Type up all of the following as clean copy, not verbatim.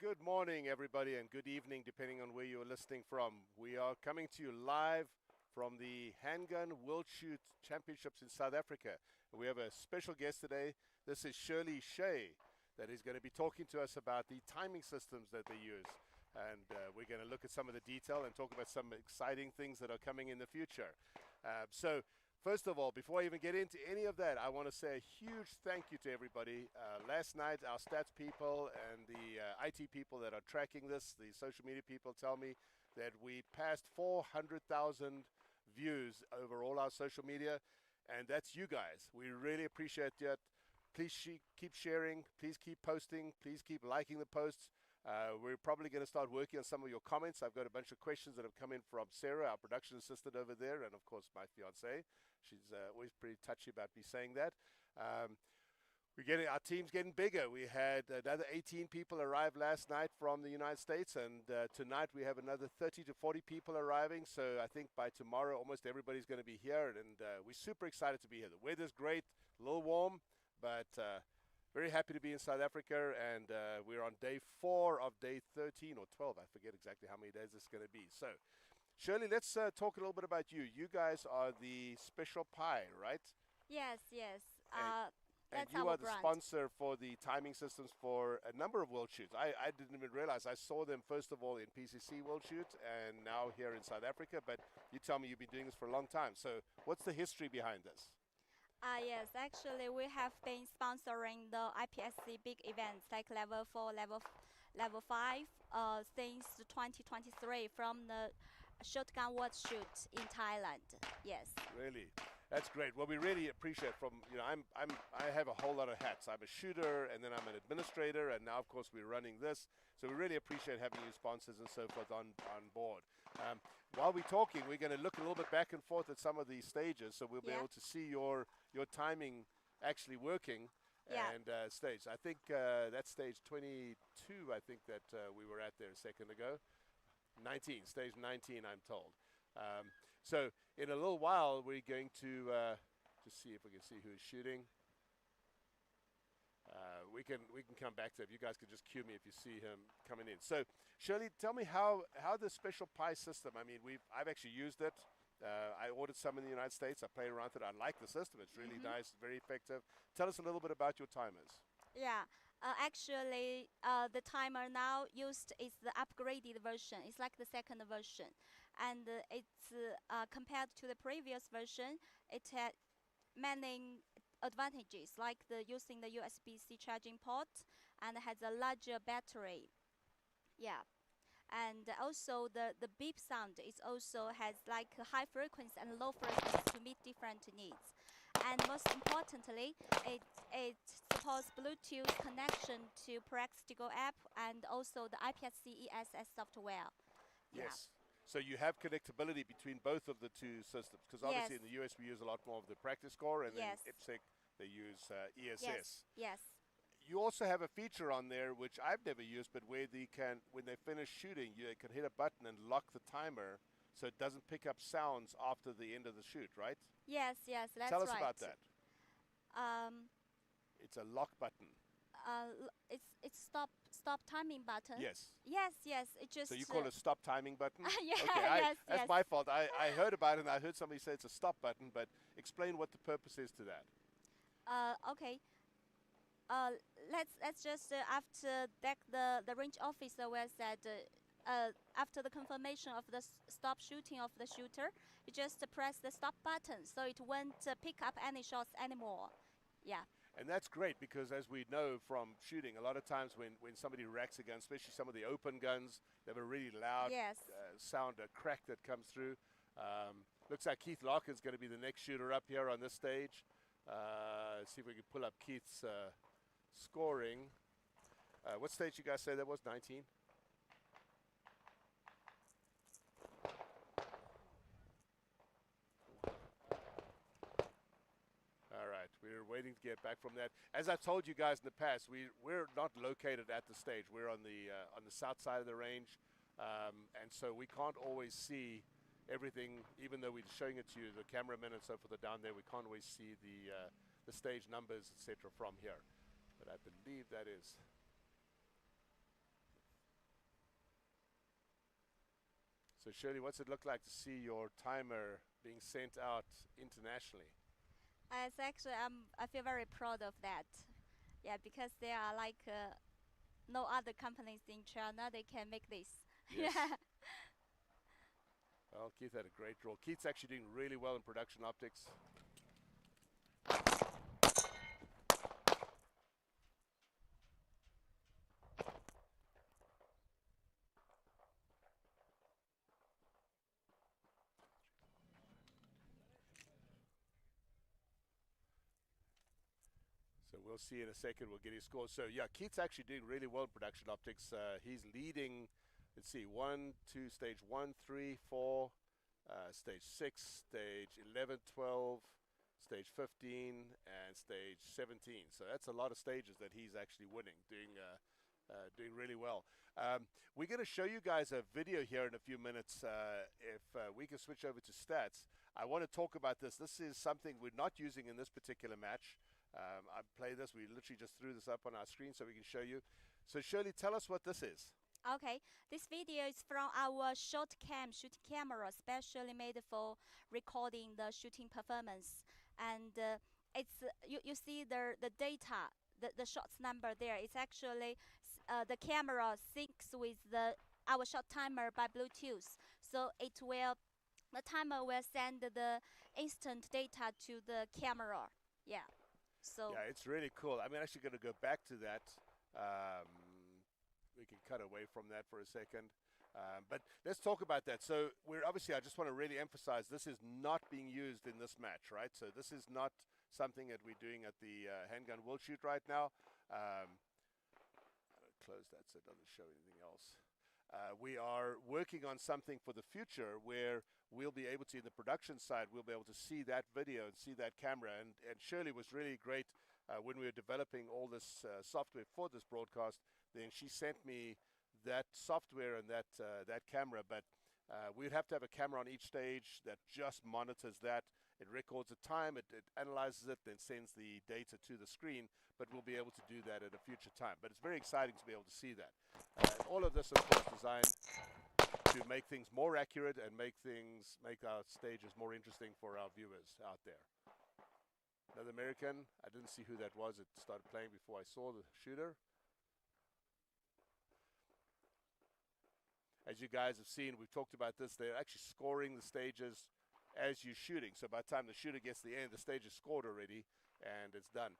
Good morning, everybody, and good evening, depending on where you're listening from. We are coming to you live from the Handgun World Shoot Championships in South Africa. We have a special guest today. This is Shirley Shea, that is going to be talking to us about the timing systems that they use. And we're going to look at some of the detail and talk about some exciting things that are coming in the future. First of all, before I even get into any of that, I want to say a huge thank you to everybody. Last night, our stats people and the IT people that are tracking this, the social media people, tell me that we passed 400,000 views over all our social media, and that's you guys. We really appreciate that. Please keep sharing. Please keep posting. Please keep liking the posts. We're probably going to start working on some of your comments. I've got a bunch of questions that have come in from Sarah, our production assistant over there, and of course my fiance. She's always pretty touchy about me saying that. Our team's getting bigger. We had another 18 people arrive last night from the United States, and tonight we have another 30 to 40 people arriving. So I think by tomorrow almost everybody's going to be here, and we're super excited to be here. The weather's great, a little warm, but very happy to be in South Africa, and we're on day 4 of day 13 or 12. I forget exactly how many days this is going to be. So, Shirley, let's talk a little bit about you. You guys are the Special Pie, right? Yes. And That's you our are the brand. sponsor for the timing systems for a number of World Shoots. I didn't even realize. I saw them, first of all, in PCC World Shoot and now here in South Africa. But you tell me you've been doing this for a long time. So what's the history behind this? Yes, actually, we have been sponsoring the IPSC big events like level 4, level 5 since 2023 from the Shotgun World Shoot in Thailand. Yes. Really? That's great. Well, we really appreciate I have a whole lot of hats. I'm a shooter, and then I'm an administrator, and now, of course, we're running this. So we really appreciate having you sponsors and so forth on board. While we're talking, we're going to look a little bit back and forth at some of these stages, so we'll be able to see your timing actually working and stage. I think that's stage 22, I think, that we were at there a second ago. 19, stage 19, I'm told. So in a little while, we're going to just see if we can see who's shooting. We can come back to it. You guys can just cue me if you see him coming in. So Shirley, tell me how the Special Pie system. I mean, I've actually used it. I ordered some in the United States. I played around with it. I like the system. It's really nice, very effective. Tell us a little bit about your timers. Yeah. Actually, the timer now used is the upgraded version. It's like the second version, and it's compared to the previous version. It had many advantages, like using the USB-C charging port, and has a larger battery. Yeah. And also the beep sound is also has like high frequency and low frequency to meet different needs. And most importantly, it supports Bluetooth connection to Practical app and also the IPSC ESS software. Yes. So you have connectability between both of the two systems, because obviously in the US we use a lot more of the practice score, and then IPSC they use ESS. Yes. You also have a feature on there which I've never used, but where when they finish shooting, you can hit a button and lock the timer so it doesn't pick up sounds after the end of the shoot, right? Yes, that's right. Tell us about that. It's a lock button. It's stop timing button. Yes. Yes. It just. So you call it a stop timing button? Yes. That's my fault. I heard about it and I heard somebody say it's a stop button, but explain what the purpose is to that. Okay. Let's just after that the range officer was said after the confirmation of the stop shooting of the shooter, you just press the stop button so it won't pick up any shots anymore. Yeah. And that's great because, as we know from shooting, a lot of times when somebody racks a gun, especially some of the open guns, they have a really loud sound, a crack that comes through. Looks like Keith Larkin's going to be the next shooter up here on this stage. Let's see if we can pull up Keith's scoring. What stage you guys say that was? 19? All right, we're waiting to get back from that. As I've told you guys in the past, we're not located at the stage. We're on the south side of the range, and so we can't always see everything. Even though we're showing it to you, the cameramen and so forth are down there, we can't always see the stage numbers, etc., from here. But I believe that is So Shirley, what's it look like to see your timer being sent out internationally? It's actually I feel very proud of that. Yeah, because there are like no other companies in China they can make this. Yes. Yeah. Well, Keith had a great draw. Keith's actually doing really well in production optics. So we'll see in a second. We'll get his score. So yeah, Keith's actually doing really well in production optics. He's leading. Let's see, stage 1, 3, 4, stage 6, stage 11, 12, stage 15, and stage 17. So that's a lot of stages that he's actually winning, doing really well. We're going to show you guys a video here in a few minutes. If we can switch over to stats, I want to talk about this. This is something we're not using in this particular match. I played this. We literally just threw this up on our screen so we can show you. So Shirley, tell us what this is. Okay, this video is from our shooting camera, specially made for recording the shooting performance. And it's you see the data, the shots number there. It's actually the camera syncs with our shot timer by Bluetooth, so the timer will send the instant data to the camera. Yeah. So yeah, it's really cool. I'm actually going to go back to that. We can cut away from that for a second. But let's talk about that. So I just want to really emphasize this is not being used in this match, right? So this is not something that we're doing at the Handgun World Shoot right now. Close that so it doesn't show anything else. We are working on something for the future where we'll be able to, in the production side, we'll be able to see that video and see that camera. And Shirley was really great when we were developing all this software for this broadcast. Then she sent me that software and that camera, but we'd have to have a camera on each stage that just monitors that. It records the time, it analyzes it, then sends the data to the screen, but we'll be able to do that at a future time. But it's very exciting to be able to see that. All of this, of course, designed to make things more accurate and make our stages more interesting for our viewers out there. Another American, I didn't see who that was. It started playing before I saw the shooter. As you guys have seen, we've talked about this, they're actually scoring the stages as you're shooting. So by the time the shooter gets to the end, the stage is scored already, and it's done.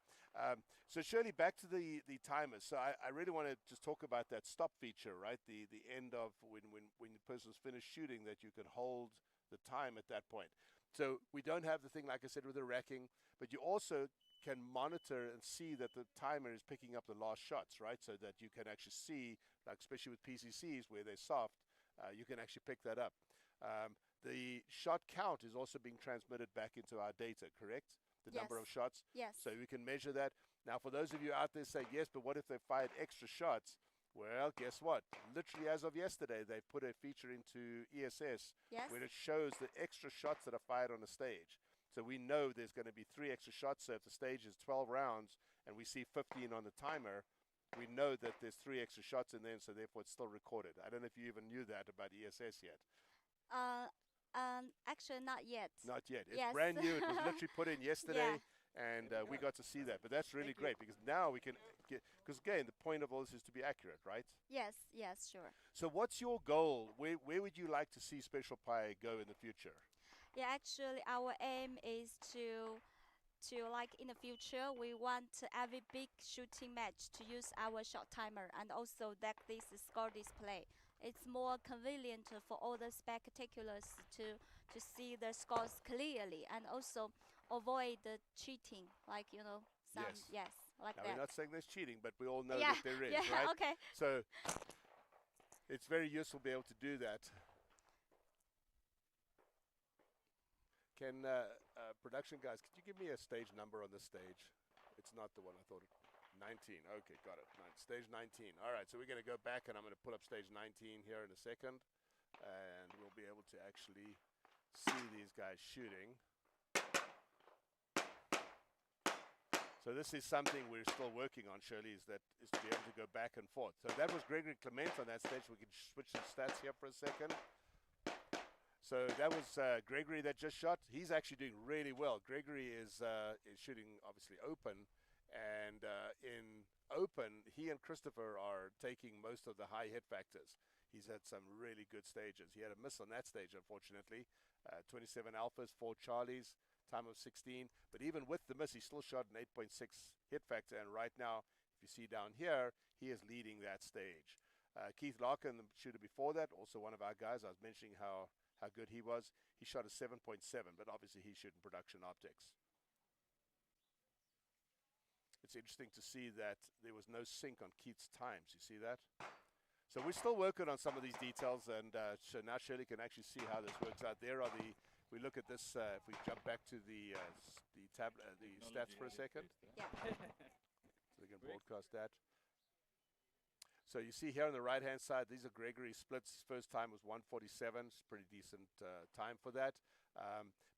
So Shirley, back to the timers. So I really want to just talk about that stop feature, right? The end of when the person's finished shooting, that you can hold the time at that point. So we don't have the thing, like I said, with the racking, but you also can monitor and see that the timer is picking up the last shots, right? So that you can actually see, like especially with PCCs where they're soft, you can actually pick that up. The shot count is also being transmitted back into our data, correct? The yes. number of shots. Yes. So we can measure that. Now, for those of you out there say, yes, but what if they fired extra shots? Well, guess what? Literally as of yesterday, they put a feature into ESS yes. where it shows the extra shots that are fired on the stage. So we know there's going to be 3 extra shots. So if the stage is 12 rounds and we see 15 on the timer, we know that there's 3 extra shots in there, so therefore it's still recorded. I don't know if you even knew that about ESS yet. Actually, not yet. Not yet. It's yes. brand new. It was literally put in yesterday, yeah. and we got to see that. But that's really great because now we can get, because again, the point of all this is to be accurate, right? Yes, yes, sure. So what's your goal? Where would you like to see Special Pi go in the future? Yeah, actually, our aim is to like in the future, we want every big shooting match to use our shot timer and also that this score display. It's more convenient for all the spectaculars to see the scores clearly and also avoid the cheating, like some like now, that. We're not saying there's cheating, but we all know yeah. that there is, yeah, right? Okay. So it's very useful to be able to do that. Can production guys, could you give me a stage number on this stage? It's not the one I thought. 19. Okay, got it. Stage 19. All right, so we're going to go back, and I'm going to pull up stage 19 here in a second, and we'll be able to actually see these guys shooting. So this is something we're still working on, Shirley, is to be able to go back and forth. So that was Gregory Clement on that stage. We can switch the stats here for a second. So that was Gregory that just shot. He's actually doing really well. Gregory is shooting obviously open, and in open, he and Christopher are taking most of the high hit factors. He's had some really good stages. He had a miss on that stage, unfortunately. 27 alphas, 4 charlies, time of 16. But even with the miss, he still shot an 8.6 hit factor. And right now, if you see down here, he is leading that stage. Keith Larkin, the shooter before that, also one of our guys. I was mentioning how good he was. He shot a 7.7, but obviously he's shooting production optics. It's interesting to see that there was no sync on Keith's times. You see that? So we're still working on some of these details, and so now Shirley can actually see how this works out. There are the, we look at this, if we jump back to the stats for a second. Yeah. So we can broadcast that. So you see here on the right-hand side, these are Gregory's splits. His first time was 1:47. It's a pretty decent time for that.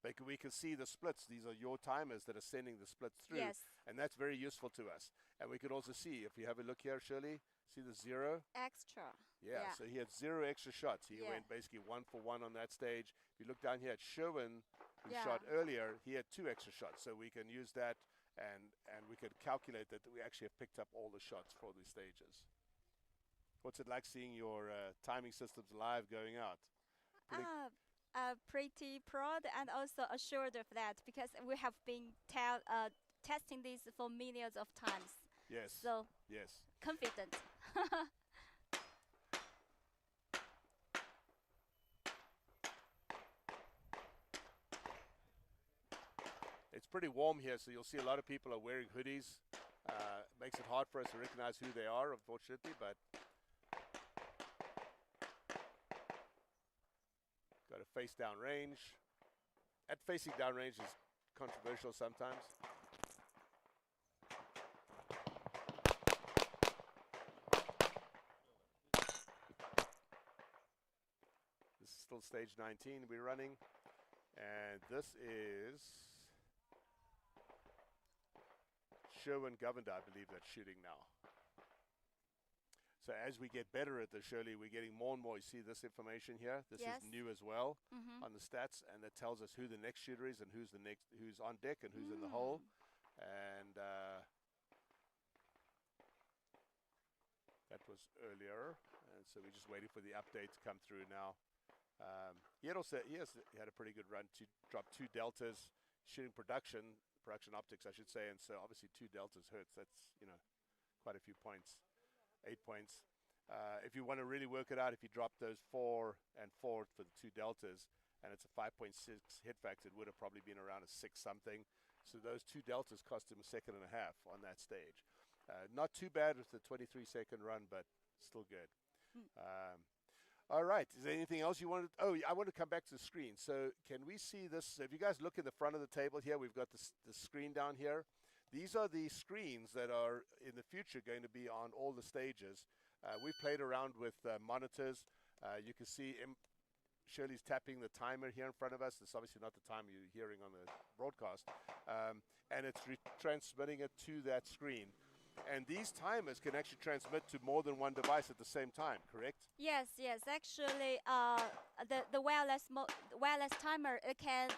But we can see the splits. These are your timers that are sending the splits through. Yes. And that's very useful to us. And we could also see, if you have a look here, Shirley, see the 0? Extra. Yeah, so he had 0 extra shots. He Yeah. went basically 1 for 1 on that stage. If you look down here at Sherwin, who Yeah. shot earlier, he had 2 extra shots. So we can use that, and we could calculate that we actually have picked up all the shots for the stages. What's it like seeing your timing systems live going out? Pretty proud and also assured of that, because we have been testing this for millions of times. Yes. So yes. confident. It's pretty warm here, so you'll see a lot of people are wearing hoodies. Makes it hard for us to recognize who they are, unfortunately, but got a face down range. That facing down range is controversial sometimes. This is still stage 19 we're running, and this is Sherwin Governor, I believe, that's shooting now. So as we get better at this, Shirley, we're getting more and more. You see this information here? This Yes. is new as well Mm-hmm. on the stats, and that tells us who the next shooter is and who's on deck and who's in the hole. And that was earlier, and so we're just waiting for the update to come through now. He had a pretty good run to drop 2 deltas, shooting production optics, I should say, and so obviously 2 deltas hurts. That's, quite a few points, 8 points. If you want to really work it out, if you drop those 4 and 4 for the 2 deltas, and it's a 5.6 hit factor, it would have probably been around a 6 something. So those 2 deltas cost him a second and a half on that stage. Not too bad with the 23-second run, but still good. All right. Is there anything else you wanted? Oh, I want to come back to the screen. So can we see this? If you guys look in the front of the table here, we've got the screen down here. These are the screens that are in the future going to be on all the stages. We played around with monitors. You can see Shirley's tapping the timer here in front of us. It's obviously not the time you're hearing on the broadcast. And it's transmitting it to that screen. And these timers can actually transmit to more than one device at the same time, correct? Yes. Actually, the wireless timer, it can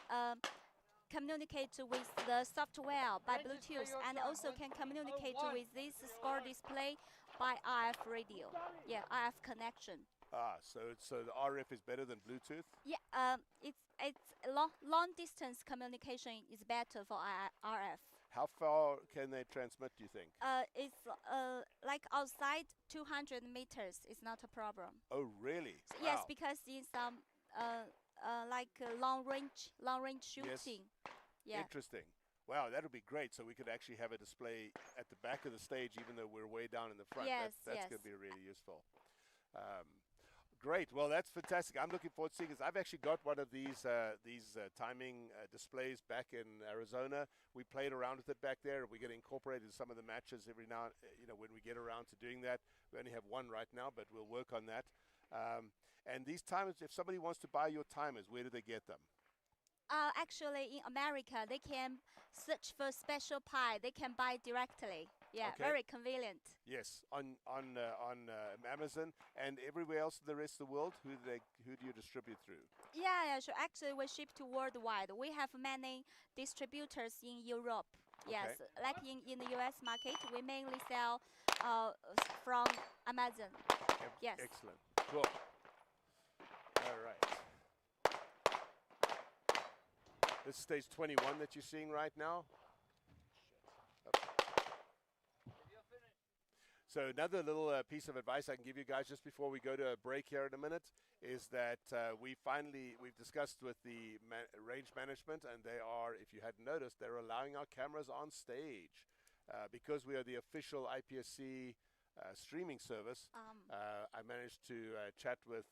communicate with the software by Bluetooth, and also can communicate with this score display by RF radio. Yeah, RF connection. So the RF is better than Bluetooth? Yeah, it's long distance communication is better for RF. How far can they transmit, do you think? It's like outside 200 meters is not a problem. Oh, really? So yes, because in some like long range shooting. Yes. Yeah. Interesting. Wow, that would be great. So we could actually have a display at the back of the stage, even though we're way down in the front. Yes, that's yes. going to be really useful. Great. Well, that's fantastic. I'm looking forward to seeing this. I've actually got one of these timing displays back in Arizona. We played around with it back there. We're going to incorporate it in some of the matches every now, when we get around to doing that. We only have one right now, but we'll work on that. And these timers, if somebody wants to buy your timers, where do they get them? Actually, in America, they can search for special pie. They can buy directly. Yeah, Okay. very convenient. Yes, on Amazon and everywhere else in the rest of the world. Who do you distribute through? Yeah, so actually we ship to worldwide. We have many distributors in Europe. Okay. Yes, like in the US market, we mainly sell from Amazon. Yes. Excellent. Cool. All right. This is stage 21 that you're seeing right now. So another little piece of advice I can give you guys just before we go to a break here in a minute is that we've discussed with the range management, and they are, if you hadn't noticed, they're allowing our cameras on stage because we are the official IPSC streaming service. I managed to chat with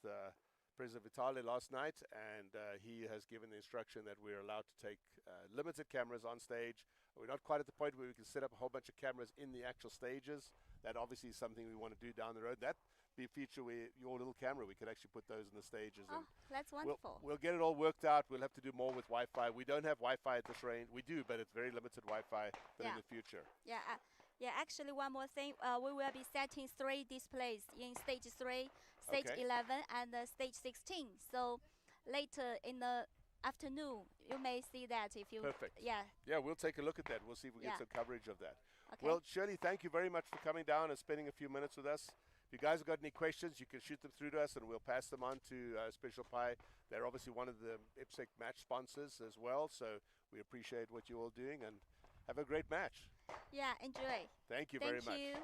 President Vitali last night, and he has given the instruction that we're allowed to take limited cameras on stage. We're not quite at the point where we can set up a whole bunch of cameras in the actual stages. That obviously is something we want to do down the road. That be a feature where your little camera, we could actually put those in the stages. Oh, that's wonderful. We'll get it all worked out. We'll have to do more with Wi-Fi. We don't have Wi-Fi at this range. We do, but it's very limited Wi-Fi. But in the future. Yeah. Yeah, actually one more thing, we will be setting 3 displays in stage 3, stage 11, and stage 16. So later in the afternoon, you may see that if you... Perfect. Yeah. Yeah, we'll take a look at that. We'll see if we get some coverage of that. Okay. Well, Shirley, thank you very much for coming down and spending a few minutes with us. If you guys have got any questions, you can shoot them through to us, and we'll pass them on to Special Pi. They're obviously one of the IPSC match sponsors as well, so we appreciate what you're all doing, and have a great match. Yeah, enjoy. Thank you very much. Thank you.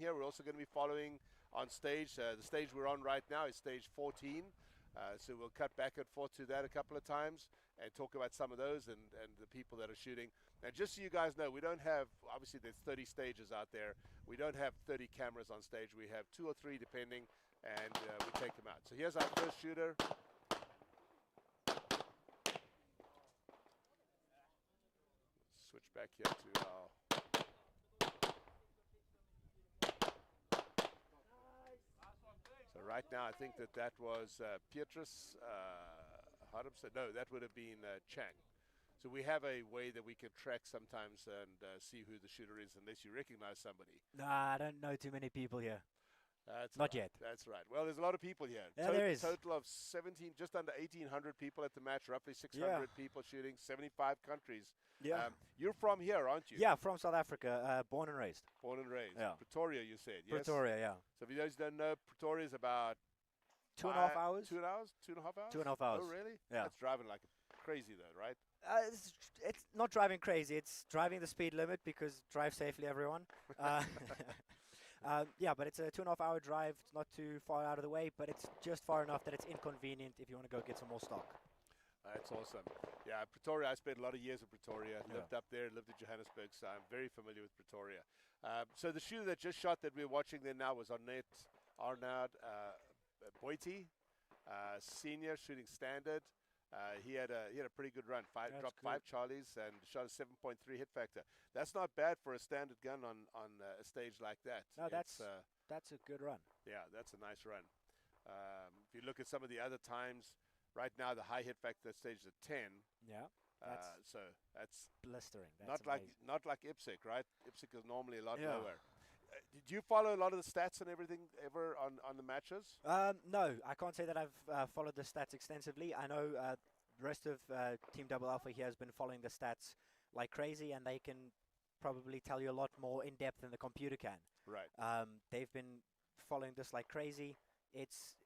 here. We're also going to be following on stage. The stage we're on right now is stage 14. So we'll cut back and forth to that a couple of times and talk about some of those and the people that are shooting. And just so you guys know, we don't have, obviously there's 30 stages out there. We don't have 30 cameras on stage. We have 2 or 3 depending, and we take them out. So here's our first shooter. Switch back here to our... So right now I think that was Pietrus Harmsen. No, that would have been Chang. So we have a way that we can track sometimes and see who the shooter is unless you recognize somebody. Nah, I don't know too many people here. That's Not right. yet. That's right. Well, there's a lot of people here. Yeah, there is. Total of 17, just under 1,800 people at the match, roughly 600 people shooting, 75 countries. Yeah. You're from here, aren't you? Yeah, from South Africa, born and raised. Born and raised. Yeah. Pretoria, you said, yes? Pretoria, yeah. So if you guys don't know, Pretoria is about 2.5 hours. 2 hours? 2.5 hours? 2.5 hours. Oh, really? Yeah. That's driving like crazy, though, right? It's not driving crazy. It's driving the speed limit because drive safely, everyone. Yeah, but it's a 2.5 hour drive. It's not too far out of the way, but it's just far enough that it's inconvenient if you want to go get some more stock. That's awesome. Yeah, Pretoria, I spent a lot of years in Pretoria. Lived up there, lived in Johannesburg, so I'm very familiar with Pretoria. So the shooter that just shot that we're watching there now was Arnaud Boiti, senior, shooting standard. He had a pretty good run. Dropped 5 Charlies and shot a 7.3 hit factor. That's not bad for a standard gun on a stage like that. No, that's a good run. Yeah, that's a nice run. If you look at some of the other times, right now the high hit factor stage is at 10. Yeah. So that's blistering. That's not like IPSC, right? IPSC is normally a lot Yeah. lower. Did you follow a lot of the stats and everything ever on the matches? No, I can't say that I've followed the stats extensively. I know the rest of Team Double Alpha here has been following the stats like crazy, and they can probably tell you a lot more in depth than the computer can. Right. They've been following this like crazy. It's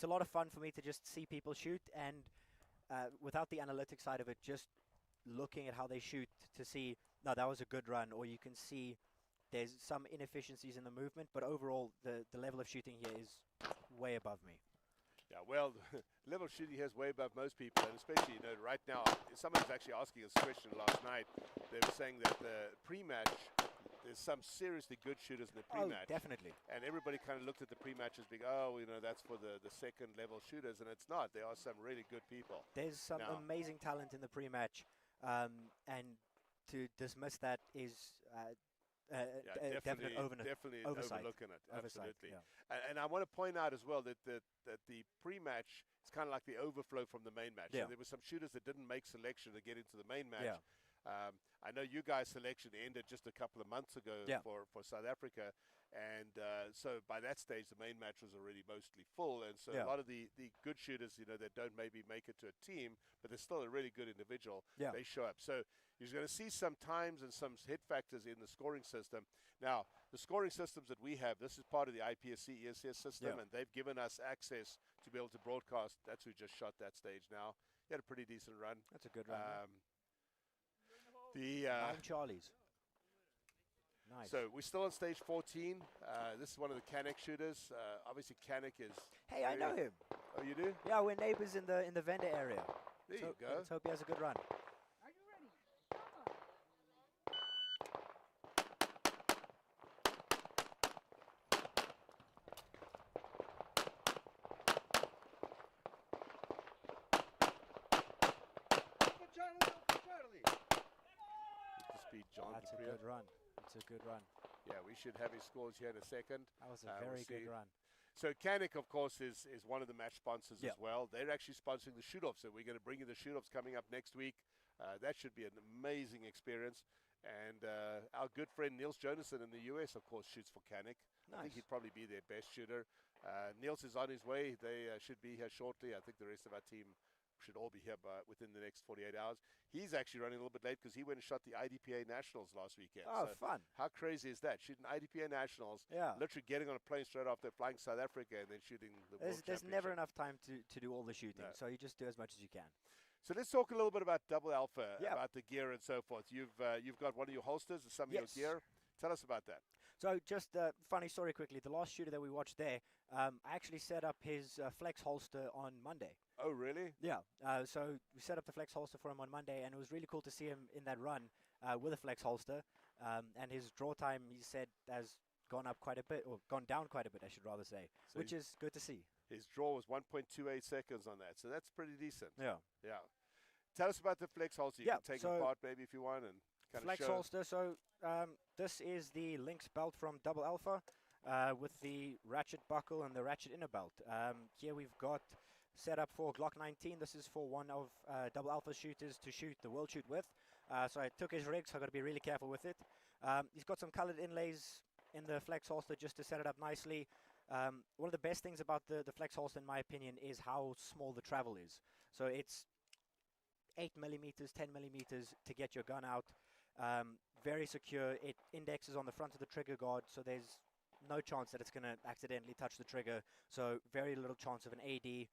a lot of fun for me to just see people shoot, and without the analytics side of it, just looking at how they shoot to see, no, that was a good run, or you can see there's some inefficiencies in the movement, but overall the level of shooting here is way above me. Yeah, well, the level of shooting here is way above most people, and especially, right now, someone was actually asking us a question last night. They were saying that the pre-match, there's some seriously good shooters in the pre-match. Oh, definitely. And everybody kind of looked at the pre-match as being, that's for the second level shooters, and it's not. There are some really good people. There's some amazing talent in the pre-match, and to dismiss that is definitely oversight. overlooking it. Oversight, Absolutely. yeah. And I want to point out as well that the pre-match is kind of like the overflow from the main match. Yeah. So there were some shooters that didn't make selection to get into the main match. Yeah. I know you guys' selection ended just a couple of months ago for South Africa, and so by that stage the main match was already mostly full, and so a lot of the good shooters, that don't maybe make it to a team, but they're still a really good individual, they show up. So you're going to see some times and some hit factors in the scoring system. Now, the scoring systems that we have, this is part of the IPSC ESS system, and they've given us access to be able to broadcast. That's who just shot that stage now. He had a pretty decent run. That's a good run. 9 Charlies. Nice. So we're still on stage 14. This is one of the Canik shooters. Obviously, Canik is... Hey, I know him. Oh, you do? Yeah, we're neighbors in the vendor area. There you go. Let's hope he has a good run. Are you ready? Come on. John That's a Dupree. good run. It's a good run. Yeah, we should have his scores here in a second. That was a very good run. So Canik, of course, is one of the match sponsors Yeah. as well. They're actually sponsoring the shoot-offs, so we're going to bring you the shoot-offs coming up next week. That should be an amazing experience. And our good friend Niels Jonassen in the US, of course, shoots for Canik. Nice. I think he'd probably be their best shooter. Niels is on his way. They should be here shortly. I think the rest of our team should all be here within the next 48 hours. He's actually running a little bit late because he went and shot the IDPA Nationals last weekend. Oh, so fun. How crazy is that? Shooting IDPA Nationals, Yeah. literally getting on a plane straight after flying South Africa and then shooting the World There's never Championship. enough time to do all the shooting, No. so you just do as much as you can. So let's talk a little bit about Double Alpha, Yeah. about the gear and so forth. You've got one of your holsters and some of Yes. your gear. Tell us about that. So just a funny story quickly. The last shooter that we watched there, I actually set up his flex holster on Monday. Oh, really? Yeah. So we set up the flex holster for him on Monday, and it was really cool to see him in that run with a flex holster. And his draw time, he said, has gone up quite a bit, or gone down quite a bit, I should rather say, So which is good to see. his draw was 1.28 seconds on that, so that's pretty decent. Yeah. Yeah. Tell us about the flex holster. You Yeah, can take so it apart maybe if you want and kind Flex of show. holster. So this is the Lynx belt from Double Alpha with the ratchet buckle and the ratchet inner belt. Here we've got set up for Glock 19. This is for one of Double Alpha shooters to shoot the world shoot with. So I took his rig, so I've got to be really careful with it. He's got some colored inlays in the flex holster just to set it up nicely. One of the best things about the flex holster, in my opinion, is how small the travel is. So it's 8 millimeters, 10 millimeters to get your gun out. Very secure. It indexes on the front of the trigger guard, so there's no chance that it's going to accidentally touch the trigger. So very little chance of an AD.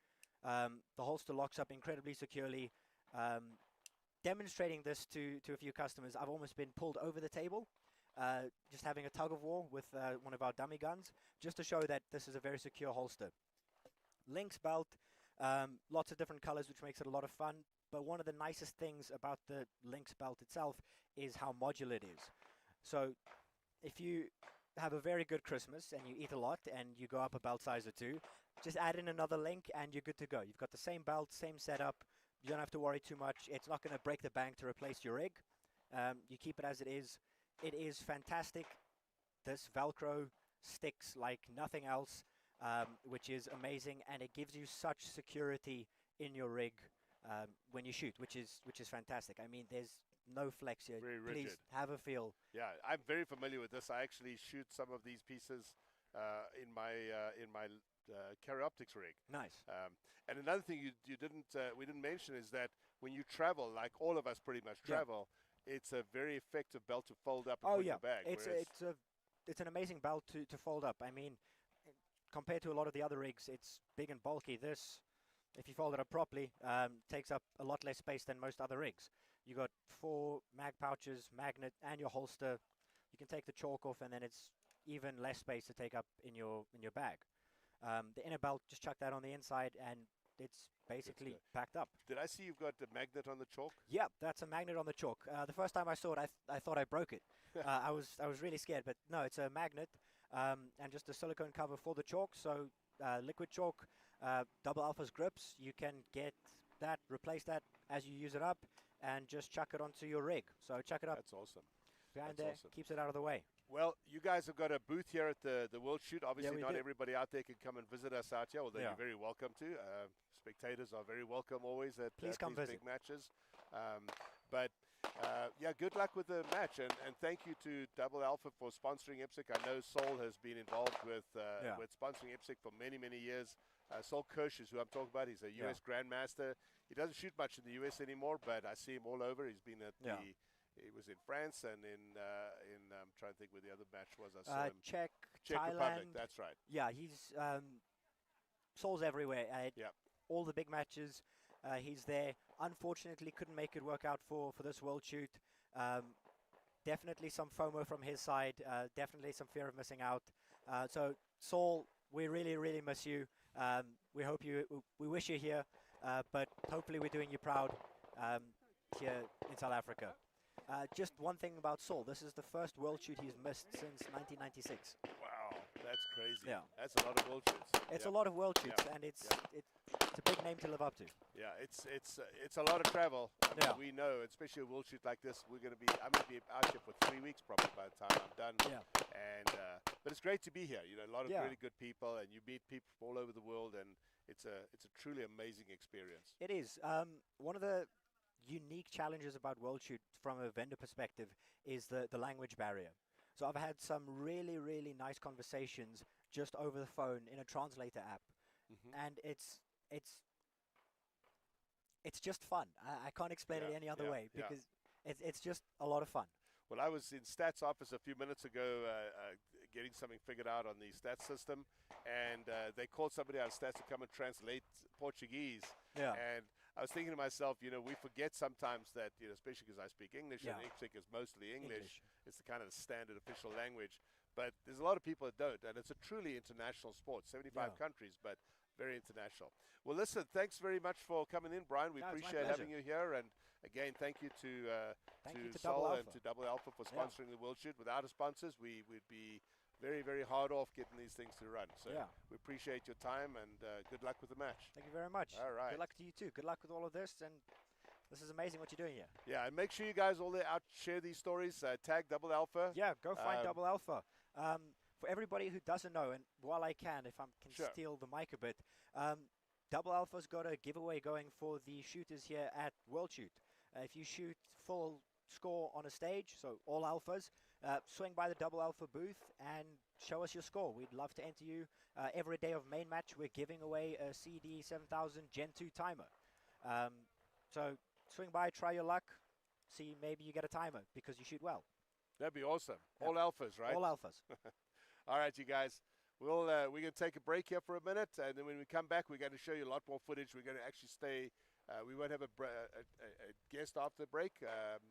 The holster locks up incredibly securely. Demonstrating this to a few customers, I've almost been pulled over the table, just having a tug of war with one of our dummy guns, just to show that this is a very secure holster. Lynx belt, lots of different colors, which makes it a lot of fun. But one of the nicest things about the Lynx belt itself is how modular it is. So if you have a very good Christmas and you eat a lot and you go up a belt size or two, just add in another link and you're good to go. You've got the same belt, same setup. You don't have to worry too much. It's not going to break the bank to replace your rig. You keep it as it is. It is fantastic. This Velcro sticks like nothing else, which is amazing, and it gives you such security in your rig when you shoot, which is fantastic. I mean, there's no flex here. Very Please rigid. have a feel. Yeah, I'm very familiar with this. I actually shoot some of these pieces in my carry optics rig. Nice. And another thing we didn't mention is that when you travel, like all of us pretty much travel, it's a very effective belt to fold up and put in your bag. It's an amazing belt to fold up. I mean, compared to a lot of the other rigs, it's big and bulky. This, if you fold it up properly, takes up a lot less space than most other rigs. You got 4 mag pouches, magnet, and your holster. You can take the chalk off, and then it's even less space to take up in your bag. The inner belt, just chuck that on the inside, and it's basically packed up. Did I see you've got a magnet on the chalk? Yeah, that's a magnet on the chalk. The first time I saw it, I thought I broke it. I was really scared, but no, it's a magnet and just a silicone cover for the chalk. So liquid chalk, Double Alpha's grips, you can get that, replace that as you use it up, and just chuck it onto your rig. So chuck it up. That's awesome. Behind That's there, awesome. keeps it out of the way. Well, you guys have got a booth here at the World Shoot. Obviously, we not do. everybody out there can come and visit us out here, although Yeah. you're very welcome to. Spectators are very welcome always at Please come these visit. big matches. Yeah, good luck with the match, and thank you to Double Alpha for sponsoring IPSC. I know Sol has been involved with sponsoring IPSC for many, many years. Sol Kirsch is who I'm talking about. He's a U.S. Grandmaster. He doesn't shoot much in the U.S. anymore, but I see him all over. He's been at he was in France and in I'm trying to think where the other match was. I saw him. Czech Republic. Thailand. That's right. Yeah, he's Sol's everywhere. Yep. All the big matches, he's there. Unfortunately, couldn't make it work out for this world shoot. Definitely some FOMO from his side. Definitely some fear of missing out. So Sol, we really, really miss you. We hope we wish you here, but hopefully we're doing you proud here in South Africa. Just one thing about Sol. This is the first world shoot he's missed since 1996. Wow, that's crazy. Yeah. That's a lot of world shoots. It's a lot of world shoots, and it's a big name to live up to. Yeah, it's a lot of travel. Yeah. We know, especially a world shoot like this, I'm gonna be out here for 3 weeks probably by the time I'm done. Yeah. And but it's great to be here. You know, a lot of Yeah. really good people, and you meet people from all over the world, and it's a truly amazing experience. It is. One of the unique challenges about World Shoot from a vendor perspective is the language barrier. So I've had some really, really nice conversations just over the phone in a translator app, and it's just fun. I can't explain it any other way because it's just a lot of fun. Well, I was in Stats' office a few minutes ago getting something figured out on the Stats system, and they called somebody out of Stats to come and translate Portuguese. Yeah. And I was thinking to myself, you know, we forget sometimes that, you know, especially because I speak English, and IPSC is mostly English. It's the kind of the standard official language. but there's a lot of people that don't, and it's a truly international sport. 75 Yeah. countries, but very international. Well, listen, thanks very much for coming in, Brian. We No, it's my appreciate having pleasure. you here, and again, thank you to Thank you to Sol Double and Alpha. to Double Alpha for Yeah. sponsoring the World Shoot. Without our sponsors, we would be very, very hard off getting these things to run. So Yeah. we appreciate your time, and good luck with the match. Thank you very much. All right. Good luck to you too. Good luck with all of this, and this is amazing what you're doing here. Yeah, and make sure you guys all there out share these stories. Tag Double Alpha. Yeah, go find Um, Double Alpha. For everybody who doesn't know, and while I can, if I can Sure. steal the mic a bit, Double Alpha's got a giveaway going for the shooters here at World Shoot. If you shoot full score on a stage, so all alphas, swing by the Double Alpha booth and show us your score. We'd love to enter you. Every day of main match, we're giving away a CD 7000 Gen 2 timer. So swing by, try your luck, see maybe you get a timer because you shoot well. That'd be awesome. Yeah. All alphas, right? All alphas. All right, you guys. We're going to take a break here for a minute, and then when we come back, we're going to show you a lot more footage. We're going to actually stay. We won't have a guest after the break.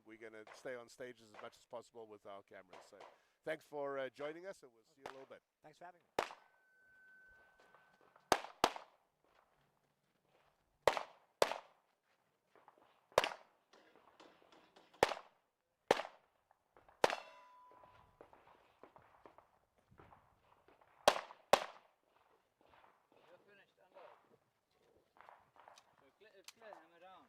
We're going to stay on stage as much as possible with our cameras. So thanks for joining us, and we'll see you in a little bit. Thanks for having me. You're finished, unload. So clear, hammer down.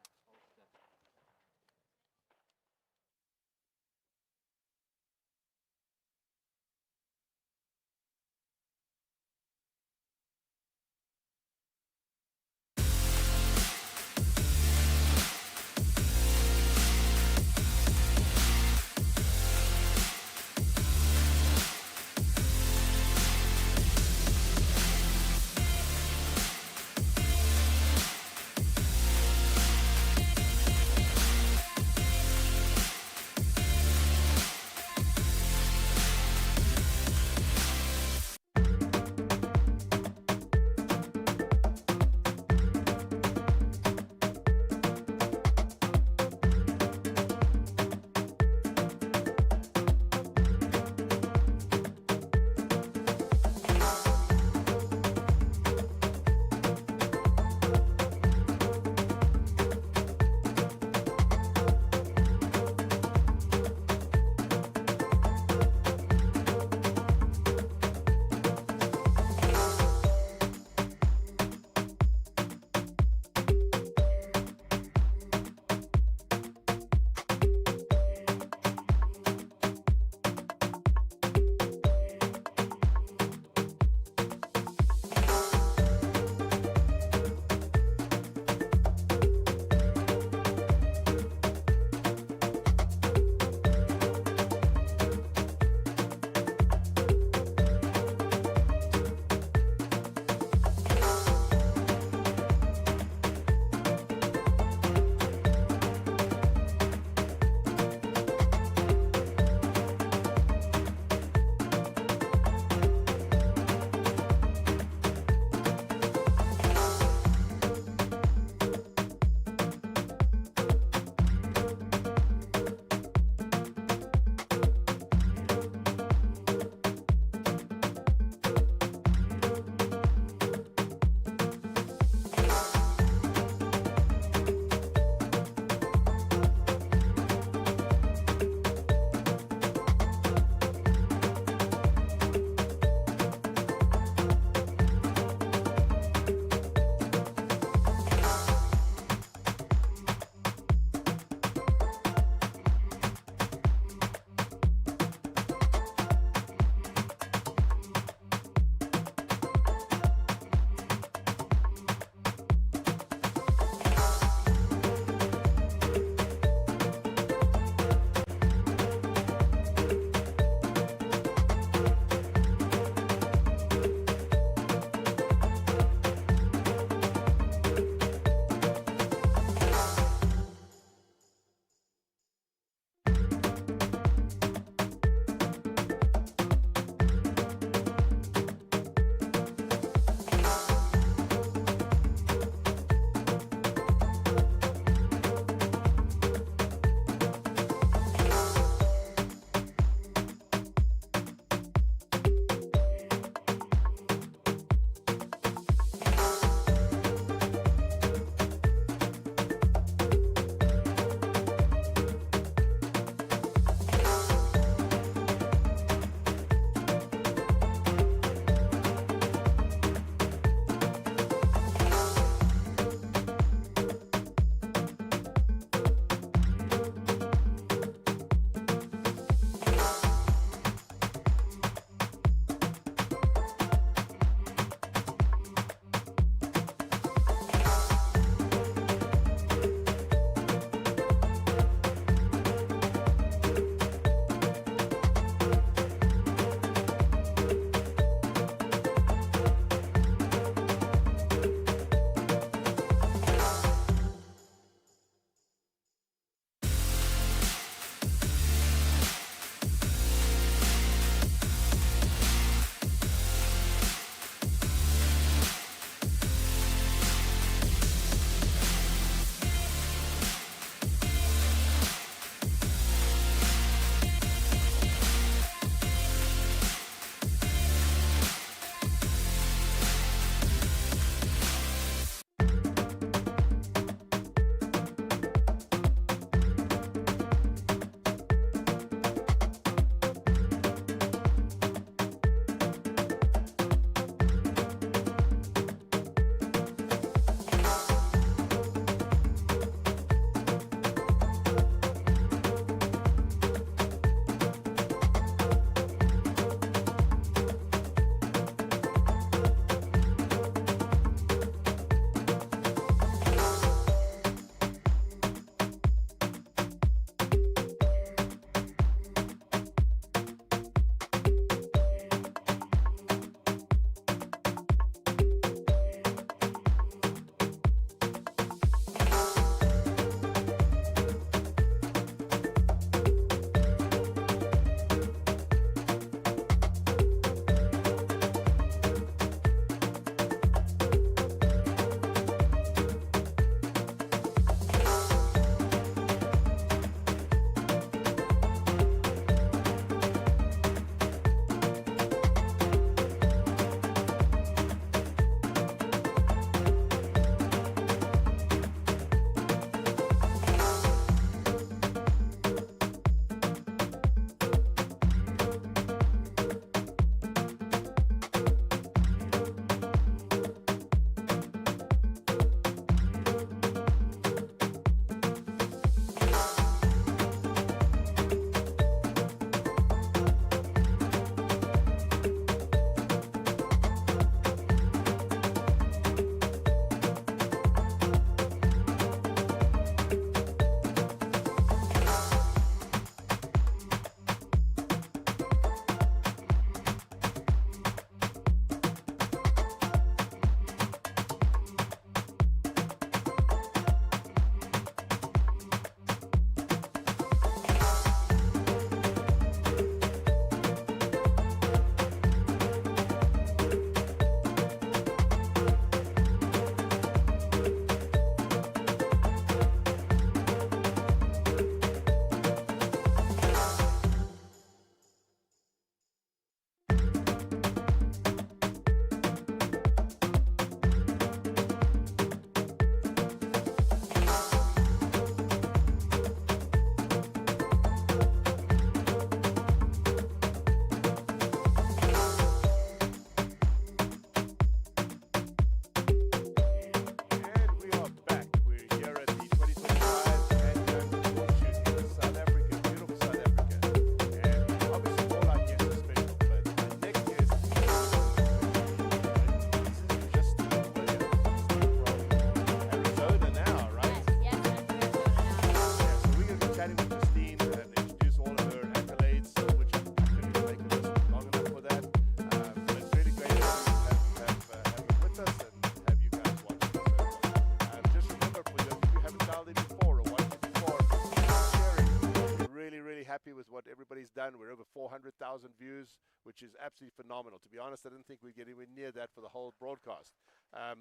he's done. We're over 400,000 views, which is absolutely phenomenal. To be honest, I didn't think we'd get anywhere near that for the whole broadcast.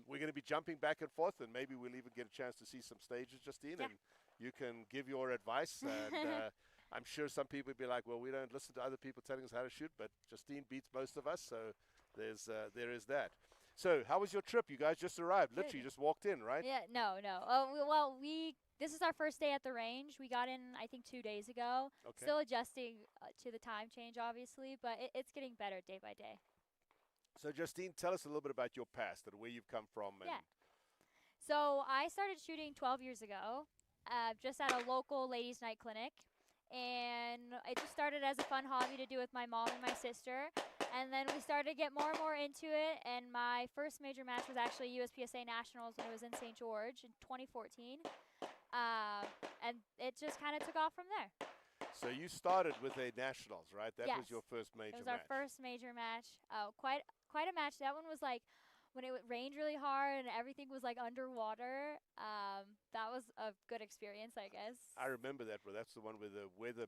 We're going to be jumping back and forth, and maybe we'll even get a chance to see some stages, Justine, and you can give your advice. And I'm sure some people will be like, well, we don't listen to other people telling us how to shoot, but Justine beats most of us, so there is that. So how was your trip? You guys just arrived. Good. Literally just walked in, right? Yeah, no. This is our first day at the range. We got in, I think, 2 days ago. Okay. Still adjusting to the time change, obviously, but it's getting better day by day. So Justine, tell us a little bit about your past and where you've come from. And Yeah. So I started shooting 12 years ago, just at a local ladies' night clinic. And it just started as a fun hobby to do with my mom and my sister. And then we started to get more and more into it. And my first major match was actually USPSA Nationals when it was in St. George in 2014. And it just kind of took off from there. So you started with a nationals, right? That was Yes. your first major It was match. our first major match. Quite a match. That one was like when it rained really hard and everything was like underwater. That was a good experience, I guess. I remember that, bro. That's the one where the weather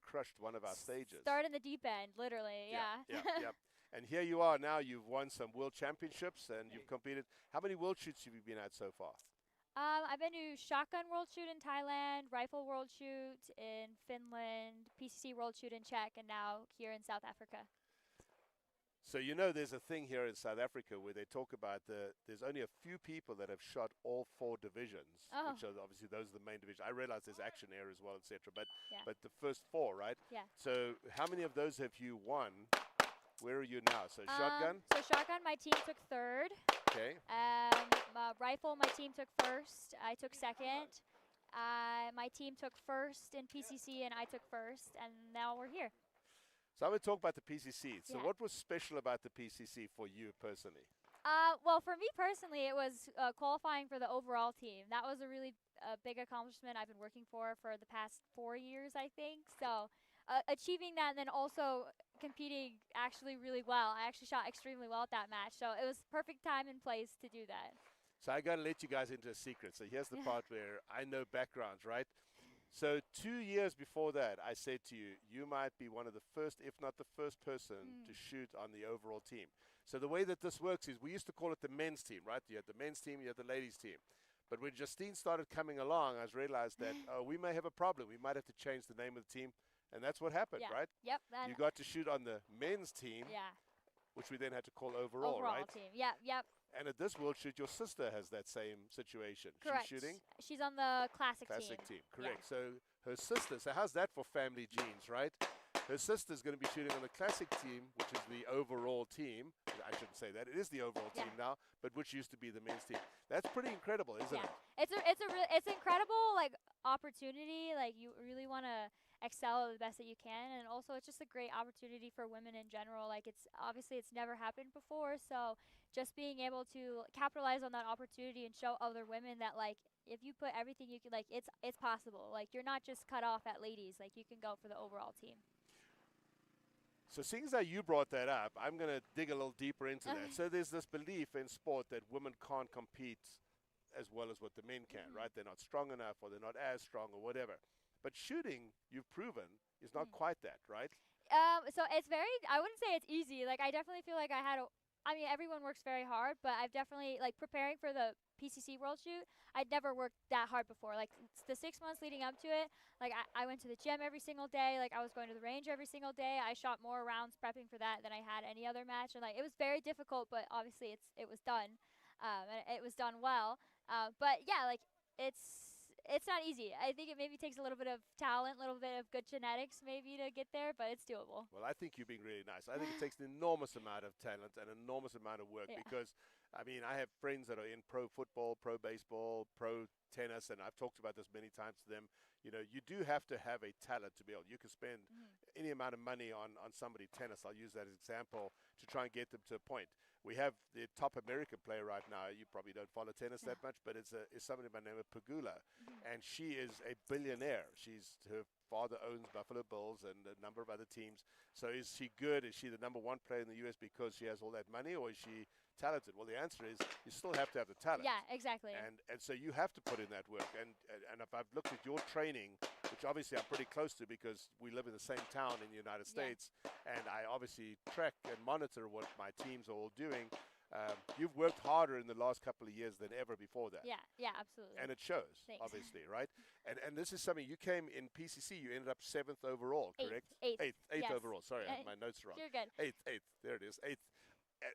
crushed one of our stages. Start in the deep end, literally. Yeah. Yeah. And here you are now. You've won some world championships and you've competed. How many world shoots have you been at so far? I've been to Shotgun World Shoot in Thailand, Rifle World Shoot in Finland, PCC World Shoot in Czech, and now here in South Africa. So you know there's a thing here in South Africa where they talk about there's only a few people that have shot all 4 divisions, which are obviously those are the main divisions. I realize there's action air as well, etc. But the first 4, right? Yeah. So how many of those have you won? Where are you now? So shotgun? So Shotgun, my team took 3rd. Okay. Rifle, my team took 1st. I took 2nd. My team took 1st in PCC, and I took 1st, and now we're here. So I'm going to talk about the PCC. So Yeah. what was special about the PCC for you personally? Well, for me personally, it was qualifying for the overall team. That was a really big accomplishment I've been working for the past 4 years, I think. So achieving that and then also competing actually really well. I actually shot extremely well at that match. So it was perfect time and place to do that. So I got to let you guys into a secret. So here's the part where I know backgrounds, right? So 2 years before that, I said to you, you might be one of the first, if not the first person to shoot on the overall team. So the way that this works is we used to call it the men's team, right? You had the men's team, you had the ladies team. But when Justine started coming along, I realized that we may have a problem. We might have to change the name of the team. And that's what happened, Yeah. right? Yep. You got to shoot on the men's team, Yeah. which we then had to call overall, right? Team. Yep. And at this World Shoot, your sister has that same situation. Correct. She's shooting? She's on the classic Team. Correct. So her sister, so how's that for family genes, right? Her sister's going to be shooting on the classic team, which is the overall team. I shouldn't say that. It is the overall team now, but which used to be the men's team. That's pretty incredible, isn't it? It's an incredible like opportunity. Like you really want to excel the best that you can, and also it's just a great opportunity for women in general. Like it's never happened before, so just being able to capitalize on that opportunity and show other women that like if you put everything you can, like it's possible. Like you're not just cut off at ladies. Like you can go for the overall team. So seeing as how you brought that up, I'm going to dig a little deeper into that. So there's this belief in sport that women can't compete as well as what the men can, right? They're not strong enough or they're not as strong or whatever. But shooting, you've proven, is not quite that, right? So it's I wouldn't say it's easy. Like I definitely feel like everyone works very hard, but I've definitely like preparing for the PCC World Shoot, I'd never worked that hard before. Like the 6 months leading up to it, like I went to the gym every single day. Like I was going to the range every single day. I shot more rounds prepping for that than I had any other match, and like it was very difficult. But obviously it was done, and it was done well. But yeah, like it's not easy. I think it maybe takes a little bit of talent, a little bit of good genetics maybe to get there, but it's doable. Well, I think you're being really nice. I think it takes an enormous amount of talent and an enormous amount of work because, I mean, I have friends that are in pro football, pro baseball, pro tennis, and I've talked about this many times to them. You know, you do have to have a talent to be able. You can spend any amount of money on somebody tennis. I'll use that as an example to try and get them to a point. We have the top American player right now. You probably don't follow tennis that much, but it's somebody by the name of Pegula, and she is a billionaire. Her father owns Buffalo Bills and a number of other teams. So is she good? Is she the number one player in the U.S. because she has all that money, or is she talented? Well, the answer is you still have to have the talent. Yeah, exactly. And so you have to put in that work. And if I've looked at your training which obviously I'm pretty close to because we live in the same town in the United States, and I obviously track and monitor what my teams are all doing. You've worked harder in the last couple of years than ever before that. Yeah, absolutely. And it shows, Thanks. obviously, right? And this is something, you came in PCC, you ended up 7th overall, correct? Eighth. Eighth Yes. overall. Sorry, I had my notes wrong. You're good. Eighth. There it is. Eighth.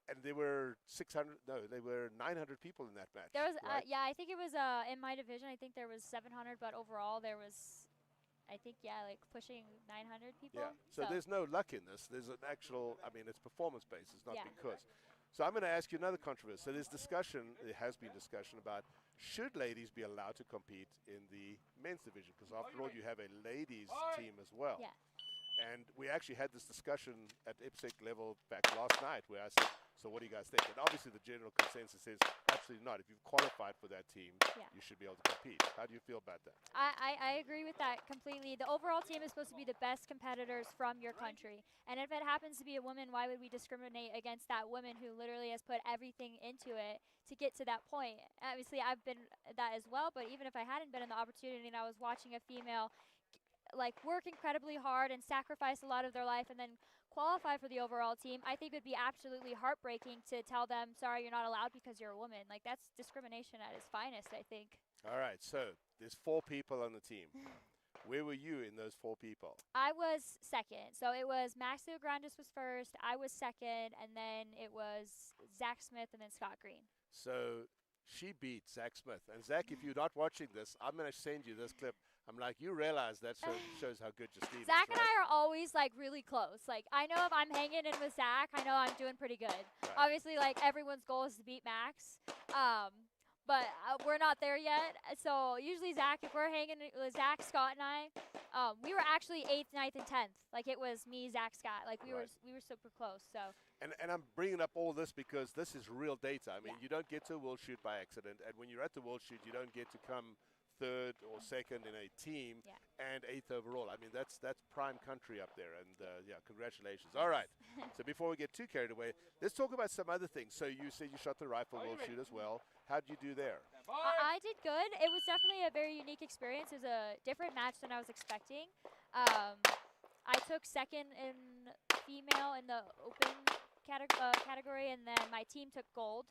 And there were 900 people in that match. There was, right? yeah, I think it was in my division. I think there was 700, but overall there was, I think, like pushing 900 people. Yeah. So there's no luck in this. There's an actual, I mean, it's performance based. It's not because. So I'm going to ask you another controversy. So there's discussion, there has been discussion about should ladies be allowed to compete in the men's division? Because after all, you have a ladies team as well. Yeah. And we actually had this discussion at IPSC level back last night where I said, so what do you guys think? And obviously the general consensus is absolutely not. If you've qualified for that team, you should be able to compete. How do you feel about that? I agree with that completely. The overall team is supposed to be the best competitors from your country. And if it happens to be a woman, why would we discriminate against that woman who literally has put everything into it to get to that point? Obviously, I've been that as well, but even if I hadn't been in the opportunity and I was watching a female like work incredibly hard and sacrifice a lot of their life and then qualify for the overall team, I think it would be absolutely heartbreaking to tell them, sorry, you're not allowed because you're a woman. Like, that's discrimination at its finest, I think. All right, so there's 4 people on the team. Where were you in those 4 people? I was second. So it was Max Grandis was first, I was second, and then it was Zach Smith and then Scott Green. So she beat Zach Smith. And Zach, if you're not watching this, I'm going to send you this clip. I'm like, you realize that shows how good Justine is, Zach and right? I are always like really close. Like, I know if I'm hanging in with Zach, I know I'm doing pretty good. Right. Obviously, like, everyone's goal is to beat Max. But we're not there yet. So usually Zach, if we're hanging with Zach, Scott, and I, we were actually 8th, 9th, and 10th. Like, it was me, Zach, Scott. Like, we were super close. So. And I'm bringing up all this because this is real data. I mean, you don't get to a world shoot by accident. And when you're at the world shoot, you don't get to come 3rd or 2nd in a team and 8th overall. I mean, that's prime country up there. And, congratulations. All right. So before we get too carried away, let's talk about some other things. So you said you shot the rifle world shoot as well. How did you do there? I did good. It was definitely a very unique experience. It was a different match than I was expecting. I took second in female in the open category, and then my team took gold.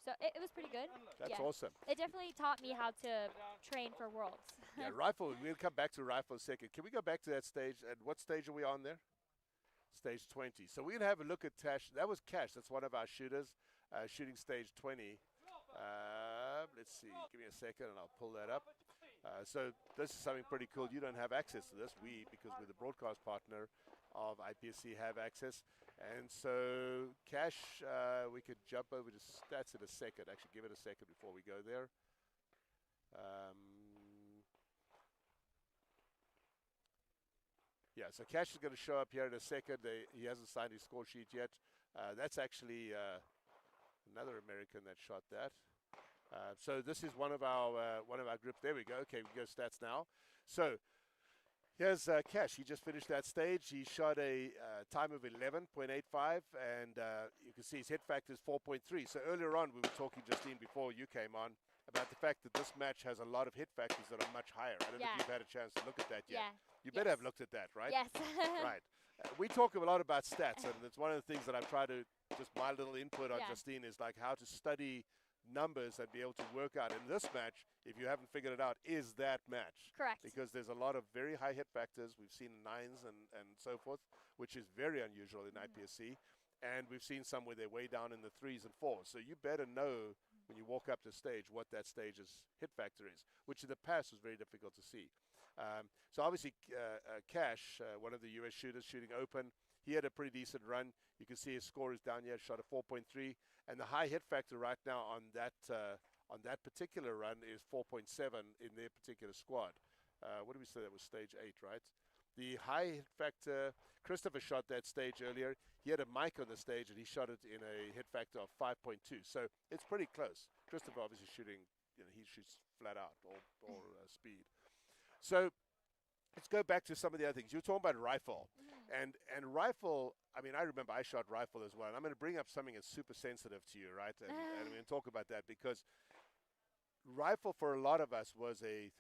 So it was pretty good. That's awesome. It definitely taught me how to train for Worlds. Yeah, rifle, we'll come back to rifle in a second. Can we go back to that stage? And what stage are we on there? Stage 20. So we're going to have a look at Tash. That was Cash. That's one of our shooters, shooting stage 20. Let's see. Give me a second, and I'll pull that up. So this is something pretty cool. You don't have access to this. We, because we're the broadcast partner of IPSC, have access. And so Cash, we could jump over to stats in a second. Actually, give it a second before we go there. Yeah, so Cash is going to show up here in a second. He hasn't signed his score sheet yet. That's actually another American that shot that. So this is one of our groups. There we go. Okay, we go stats now. So here's Cash. He just finished that stage. He shot a time of 11.85, and you can see his hit factor is 4.3. So earlier on, we were talking, Justine, before you came on, about the fact that this match has a lot of hit factors that are much higher. I don't know if you've had a chance to look at that yet. Yeah. You better have looked at that, right? Yes. Right. We talk a lot about stats, and it's one of the things that I've tried to, just my little input on Justine is like how to study numbers and be able to work out. In this match, if you haven't figured it out, is that match. Correct. Because there's a lot of very high hit factors. We've seen 9s and so forth, which is very unusual in IPSC. And we've seen some where they're way down in the 3s and 4s. So you better know when you walk up to stage what that stage's hit factor is, which in the past was very difficult to see. So obviously Cash, one of the US shooters shooting open, he had a pretty decent run. You can see his score is down here, shot a 4.3, and the high hit factor right now on that particular run is 4.7 in their particular squad. What did we say? That was stage 8, right? The high hit factor, Christopher shot that stage earlier. He had a mic on the stage, and he shot it in a hit factor of 5.2. So it's pretty close. Christopher obviously shooting, he shoots flat out or speed. So let's go back to some of the other things. You were talking about rifle. And rifle, I mean, I remember I shot rifle as well. And I'm going to bring up something that's super sensitive to you, right? And I'm going to talk about that because rifle for a lot of us was a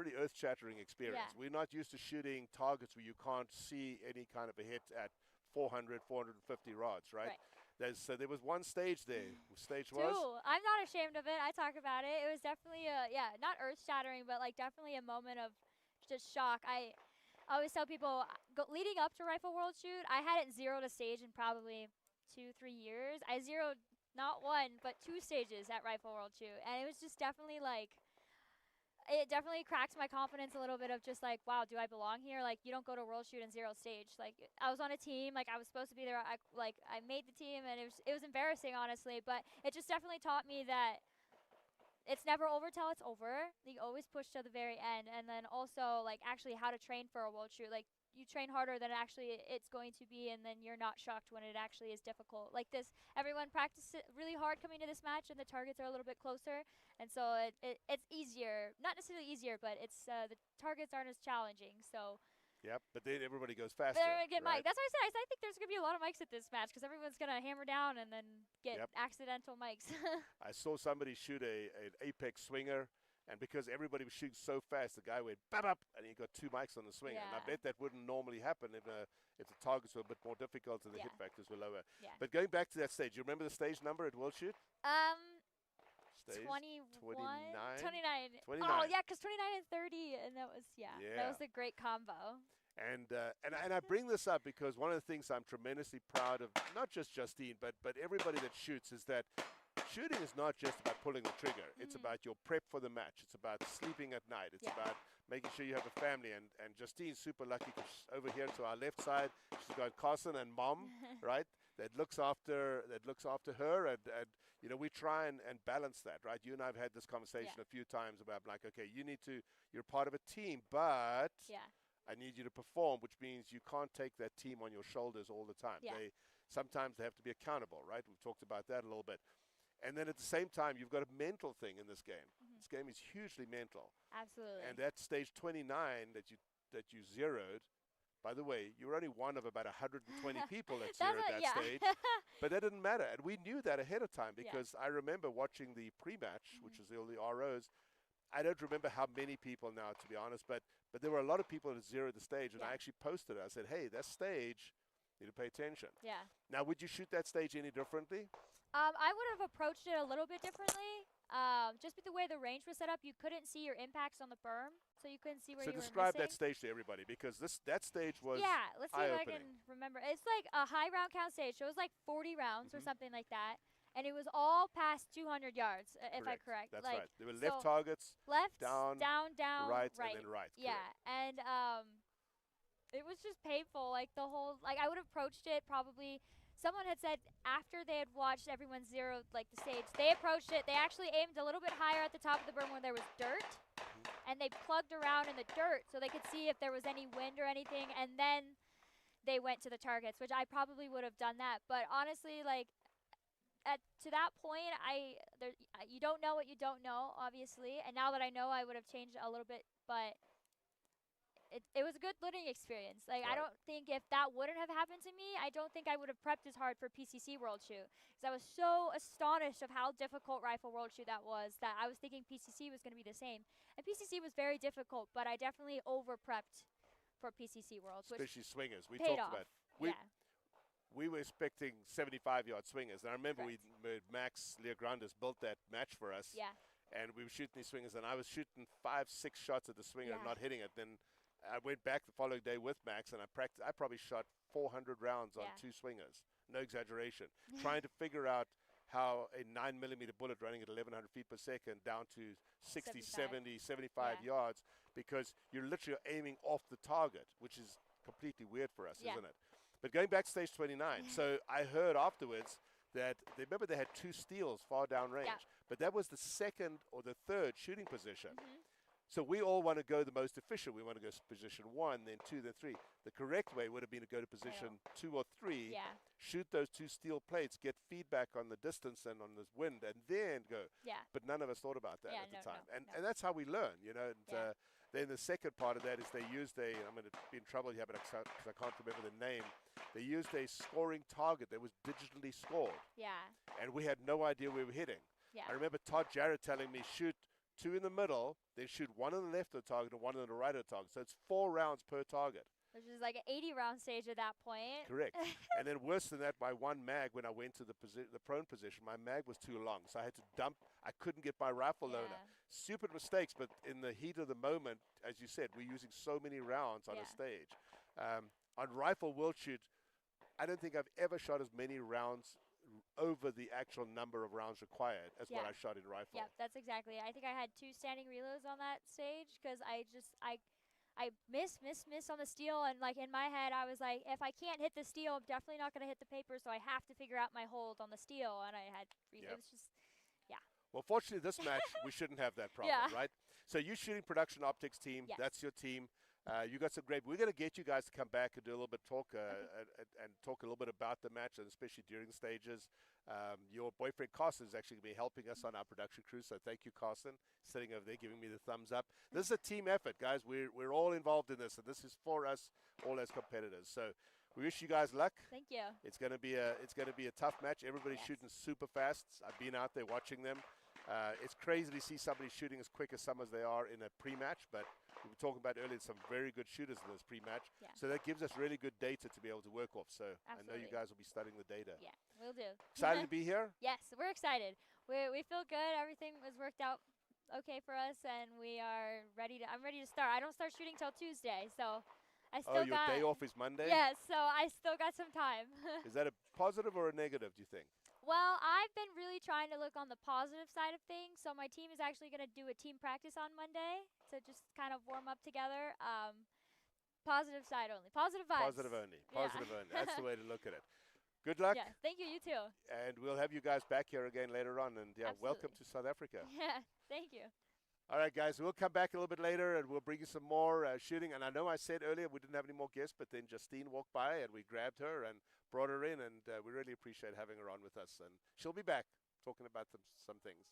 pretty earth-shattering experience. Yeah. We're not used to shooting targets where you can't see any kind of a hit at 400, 450 rods, right? Right. So there was one stage there. Stage Two. was? I'm not ashamed of it. I talk about it. It was definitely not earth shattering, but like definitely a moment of just shock. I always tell people leading up to Rifle World Shoot, I hadn't zeroed a stage in probably 2-3 years. I zeroed not one but 2 stages at Rifle World Shoot, and it was just definitely like. It definitely cracks my confidence a little bit of just like, wow, do I belong here? Like, you don't go to World Shoot and zero stage. Like, I was on a team, like I was supposed to be there. I made the team, and it was embarrassing, honestly. But it just definitely taught me that it's never over till it's over. You always push to the very end, and then also like actually how to train for a World Shoot. Like, you train harder than actually it's going to be, and then you're not shocked when it actually is difficult. Like this, everyone practiced it really hard coming to this match, and the targets are a little bit closer, and so it's easier. Not necessarily easier, but it's the targets aren't as challenging. So. Yep, but then everybody goes faster. They're gonna get right? mic. That's what I said. I think there's gonna be a lot of mics at this match because everyone's gonna hammer down and then get Yep. accidental mics. I saw somebody shoot an apex swinger, and because everybody was shooting so fast, the guy went bap up, and he got 2 mics on the swinger. And I Yeah. bet that wouldn't normally happen if the targets were a bit more difficult and the Yeah. hit factors were lower. Yeah. But going back to that stage, you remember the stage number at World Shoot? Stage 21, 29? 29. 29. Oh yeah, because 29 and 30, and that was that Yeah. was a great combo. And I bring this up because one of the things I'm tremendously proud of, not just Justine, but everybody that shoots, is that shooting is not just about pulling the trigger. It's about your prep for the match. It's about sleeping at night. It's Yeah. about making sure you have a family. And Justine's super lucky because over here to our left side, she's got Carson and Mom, right? That looks after her, and you know, we try and balance that, right? You and I have had this conversation Yeah. a few times about like, okay, you're part of a team, but Yeah. I need you to perform, which means you can't take that team on your shoulders all the time. Yeah. Sometimes they have to be accountable, right? We've talked about that a little bit. And then at the same time, you've got a mental thing in this game. This game is hugely mental. Absolutely. And that stage 29 that you zeroed, by the way, you were only one of about 120 people that zeroed that stage. But that didn't matter. And we knew that ahead of time because I remember watching the pre-match, which is all the ROs. I don't remember how many people now, to be honest, but there were a lot of people that zeroed the stage, and I actually posted it. I said, hey, that stage, you need to pay attention. Yeah. Now, would you shoot that stage any differently? I would have approached it a little bit differently. Just with the way the range was set up, you couldn't see your impacts on the berm, so you couldn't see where So you were describe that missing. stage to everybody, because that stage was Yeah, let's see if I can eye-opening. remember. It's like a high round count stage, so it was like 40 rounds or something like that, and it was all past 200 yards, if I'm correct. That's like, right. There were left so targets, left, down, down, right, and then right. Yeah, Correct. and it was just painful. Like the whole, like I would have approached it probably. Someone had said after they had watched everyone zero like the stage, they approached it. They actually aimed a little bit higher at the top of the berm where there was dirt, and they plugged around in the dirt so they could see if there was any wind or anything, and then they went to the targets, which I probably would have done that. But honestly, like to that point, you don't know what you don't know, obviously. And now that I know, I would have changed a little bit, but it was a good learning experience. Like I don't think if that wouldn't have happened to me, I don't think I would have prepped as hard for PCC World Shoot, because I was so astonished of how difficult Rifle World Shoot that was that I was thinking PCC was going to be the same. And PCC was very difficult, but I definitely over prepped for PCC Worlds, which especially swingers. We paid talked off. about. We were expecting 75-yard swingers. And I remember Max Leograndes built that match for us. Yeah. And we were shooting these swingers, and I was shooting 5-6 shots at the swinger and not hitting it. Then I went back the following day with Max, and I probably shot 400 rounds on 2 swingers. No exaggeration. Trying to figure out how a 9mm bullet running at 1,100 feet per second down to 60, 70, 75 yards, because you're literally aiming off the target, which is completely weird for us, isn't it? But going back to stage 29, so I heard afterwards that remember they had 2 steals far down range, but that was the second or the third shooting position. So we all want to go the most efficient. We want to go position 1, then 2, then 3. The correct way would have been to go to position 2 or 3, shoot those 2 steel plates, get feedback on the distance and on the wind, and then go. But none of us thought about that at the time. And that's how we learn, you know. And then the second part of that is they used I'm going to be in trouble here, but because I can't remember the name, they used a scoring target that was digitally scored. And we had no idea we were hitting. I remember Todd Jarrett telling me, shoot 2 in the middle, then shoot 1 on the left of the target and 1 on the right of the target. So it's 4 rounds per target. Which is like an 80-round stage at that point. Correct. And then worse than that, my one mag, when I went to the prone position, my mag was too long. So I had to dump. I couldn't get my rifle loader. Stupid mistakes, but in the heat of the moment, as you said, we're using so many rounds on a stage. On rifle world shoot, I don't think I've ever shot as many rounds over the actual number of rounds required as what I shot in rifle. Yeah, that's exactly it. I think I had 2 standing reloads on that stage because I miss on the steel, and like in my head I was like, if I can't hit the steel, I'm definitely not going to hit the paper, so I have to figure out my hold on the steel, and I had it was just Well, fortunately, this match we shouldn't have that problem, right? So you shooting production optics team, that's your team. You got some great. We're going to get you guys to come back and do a little bit talk and talk a little bit about the match, and especially during the stages. Your boyfriend Carson is actually going to be helping us on our production crew, so thank you, Carson, sitting over there giving me the thumbs up. This is a team effort, guys. We're all involved in this, and this is for us all as competitors. So we wish you guys luck. Thank you. It's going to be a tough match. Everybody's shooting super fast. I've been out there watching them. It's crazy to see somebody shooting as quick as some as they are in a pre-match, but we were talking about earlier some very good shooters in this pre-match. So that gives us really good data to be able to work off. So I know you guys will be studying the data. Yeah, we'll do. Excited to be here? Yes, we're excited. We feel good. Everything was worked out okay for us, and we are ready to. I'm ready to start. I don't start shooting till Tuesday, so I still your day off is Monday? Yes, so I still got some time. Is that a positive or a negative, do you think? Well, I've been really trying to look on the positive side of things. So my team is actually going to do a team practice on Monday to just kind of warm up together. Positive side only. Positive vibes. Positive only. Positive only. That's the way to look at it. Good luck. Yeah, thank you. You too. And we'll have you guys back here again later on. And welcome to South Africa. Yeah, thank you. All right, guys, we'll come back a little bit later and we'll bring you some more shooting. And I know I said earlier we didn't have any more guests, but then Justine walked by and we grabbed her and brought her in, and we really appreciate having her on with us. And she'll be back talking about some things.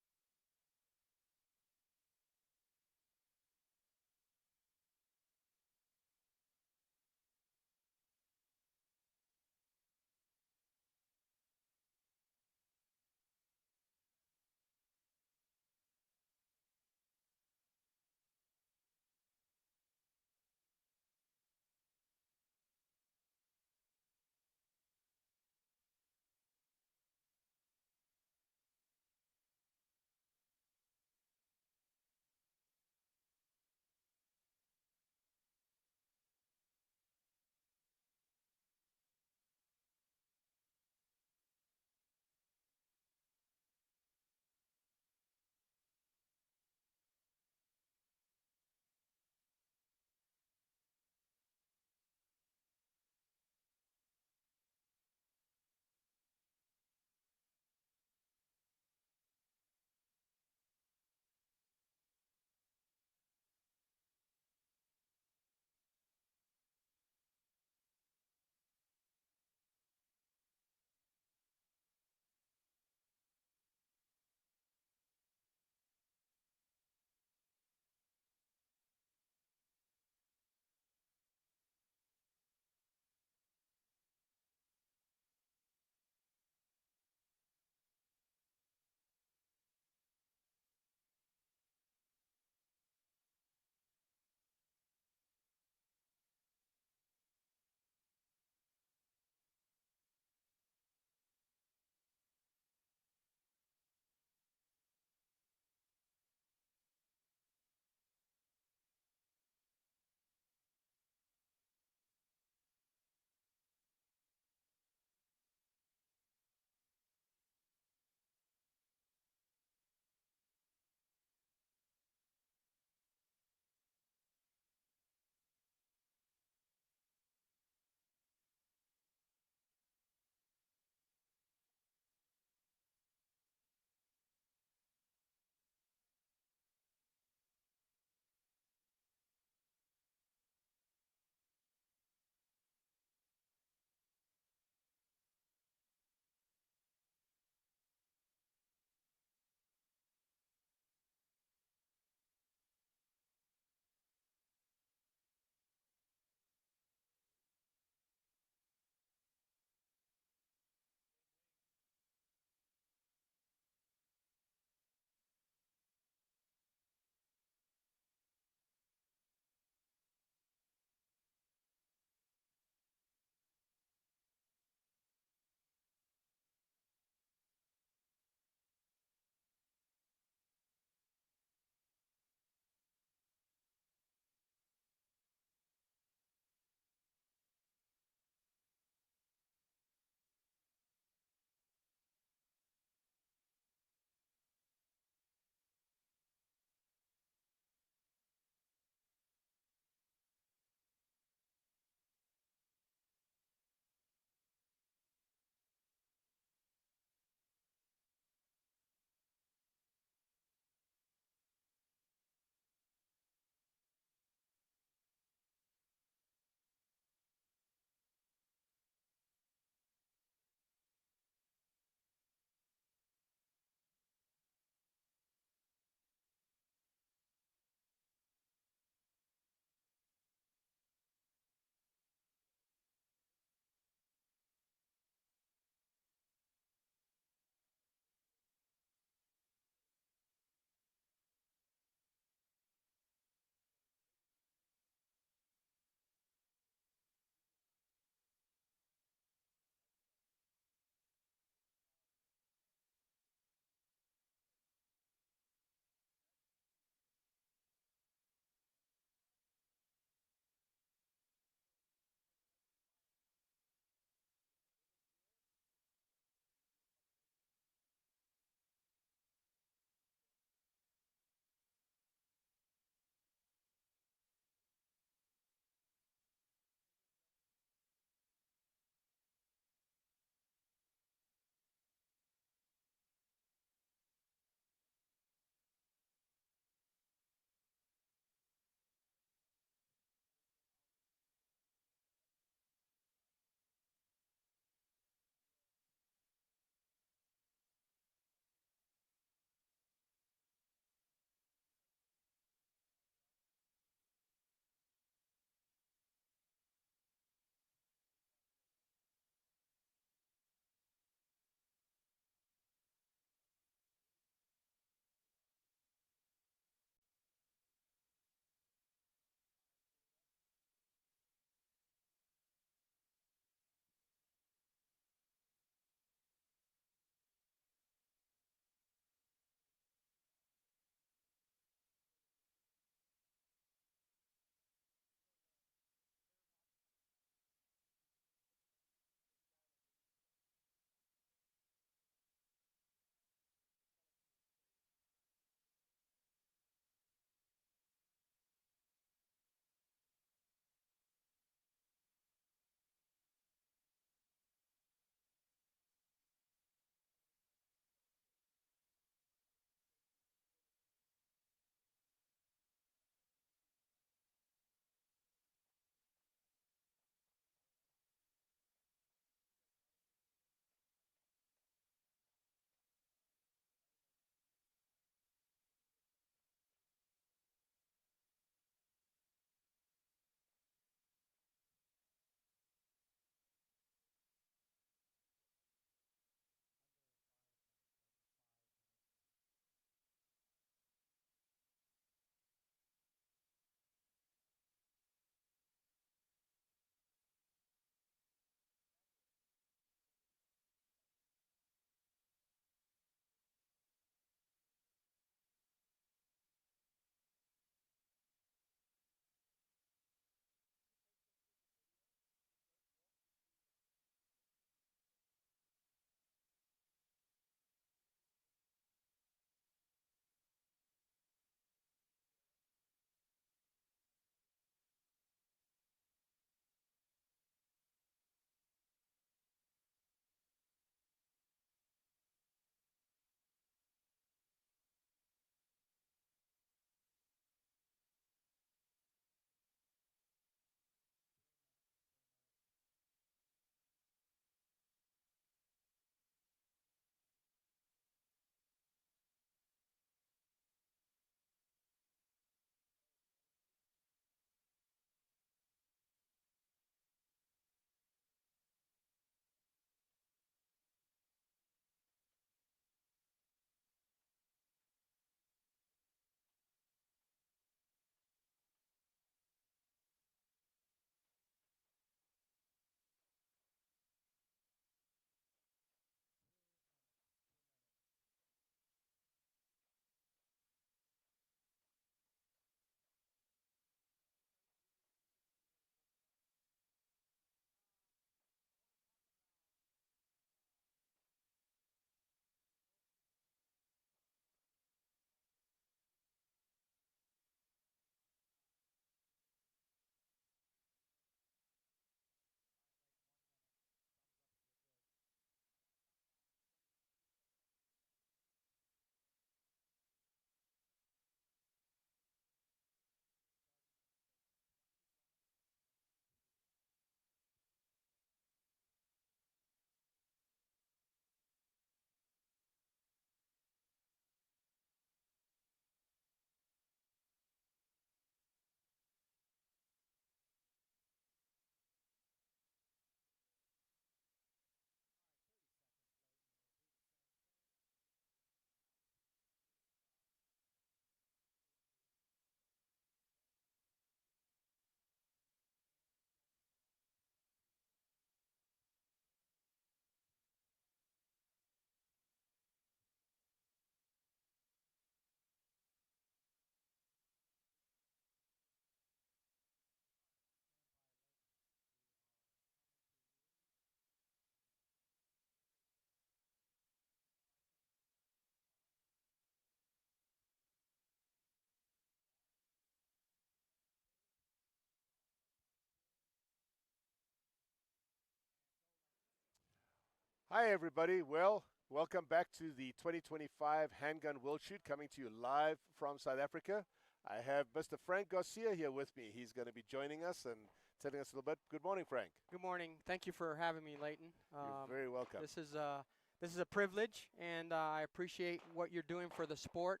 Hi, everybody. Well, welcome back to the 2025 Handgun World Shoot, coming to you live from South Africa. I have Mr. Frank Garcia here with me. He's going to be joining us and telling us a little bit. Good morning, Frank. Good morning. Thank you for having me, Leighton. You're very welcome. This is a privilege, and I appreciate what you're doing for the sport.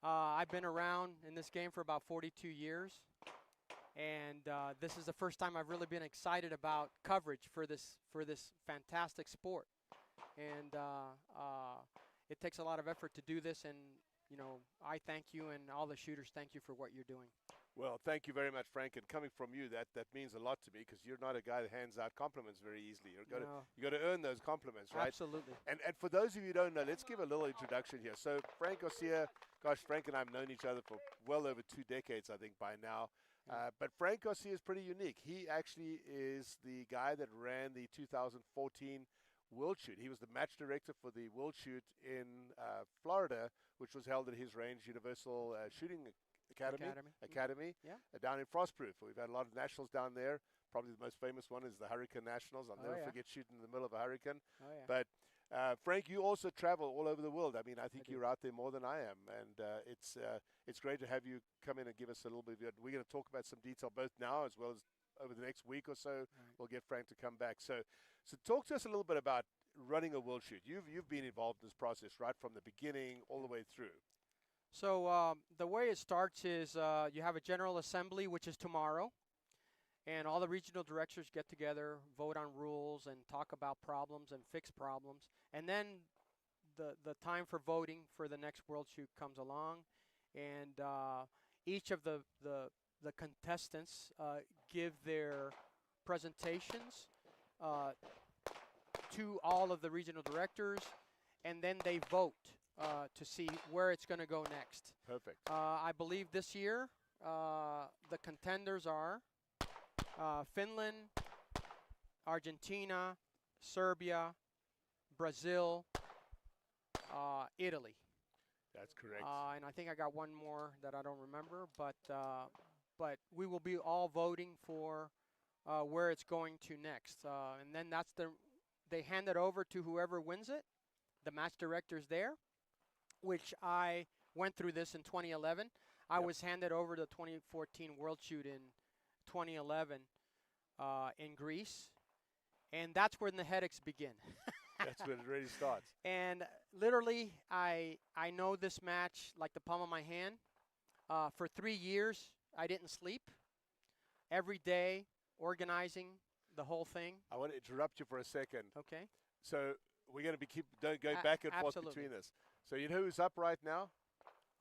I've been around in this game for about 42 years, and this is the first time I've really been excited about coverage for this fantastic sport. And it takes a lot of effort to do this, and you know, I thank you, and all the shooters thank you for what you're doing. Well, thank you very much, Frank. And coming from you, that means a lot to me, because you're not a guy that hands out compliments very easily. You got to earn those compliments, right? Absolutely. And for those of you who don't know, let's give a little introduction here. So Frank Garcia, gosh, Frank and I have known each other for well over 2 decades, I think, by now. But Frank Garcia is pretty unique. He actually is the guy that ran the 2014 World Shoot. He was the match director for the World Shoot in Florida, which was held at his range, Universal Shooting Academy Yeah. Down in Frostproof. We've had a lot of nationals down there. Probably the most famous one is the Hurricane Nationals. I'll never forget shooting in the middle of a hurricane. Oh, yeah. But Frank, you also travel all over the world. I mean, I think you're out there more than I am, and it's great to have you come in and give us a little bit of it. We're going to talk about some detail both now as well as over the next week or so. Right. We'll get Frank to come back. So talk to us a little bit about running a world shoot. You've been involved in this process right from the beginning all the way through. So the way it starts is you have a general assembly, which is tomorrow, and all the regional directors get together, vote on rules, and talk about problems and fix problems. And then the time for voting for the next world shoot comes along, and each of the contestants give their presentations to all of the regional directors, and then they vote to see where it's going to go next. Perfect. I believe this year the contenders are Finland, Argentina, Serbia, Brazil, Italy. That's correct. And I think I got one more that I don't remember, but we will be all voting for where it's going to next. And then they hand it over to whoever wins it. The match director's there, which I went through this in 2011. I was handed over the 2014 World Shoot in 2011 in Greece, and that's when the headaches begin. That's when it really starts. And literally, I know this match like the palm of my hand. For 3 years, I didn't sleep. Every day, organizing the whole thing. I want to interrupt you for a second. Okay. So we're going to be going back and forth absolutely. between us. So you know who's up right now?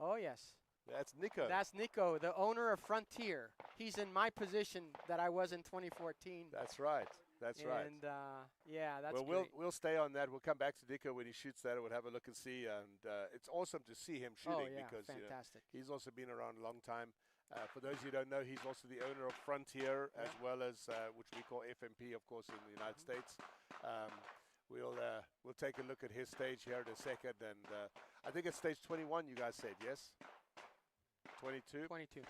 Oh, yes. That's Nico. That's Nico, the owner of Frontier. He's in my position that I was in 2014. That's right. That's right. And yeah, that's well, great. we'll stay on that. We'll come back to Nico when he shoots that, and we'll have a look and see. And it's awesome to see him shooting because fantastic. He's also been around a long time. For those who don't know, he's also the owner of Frontier, as well as which we call FMP, of course, in the United States. We'll take a look at his stage here in a second, and I think it's stage 21. You guys said yes. 22. 22.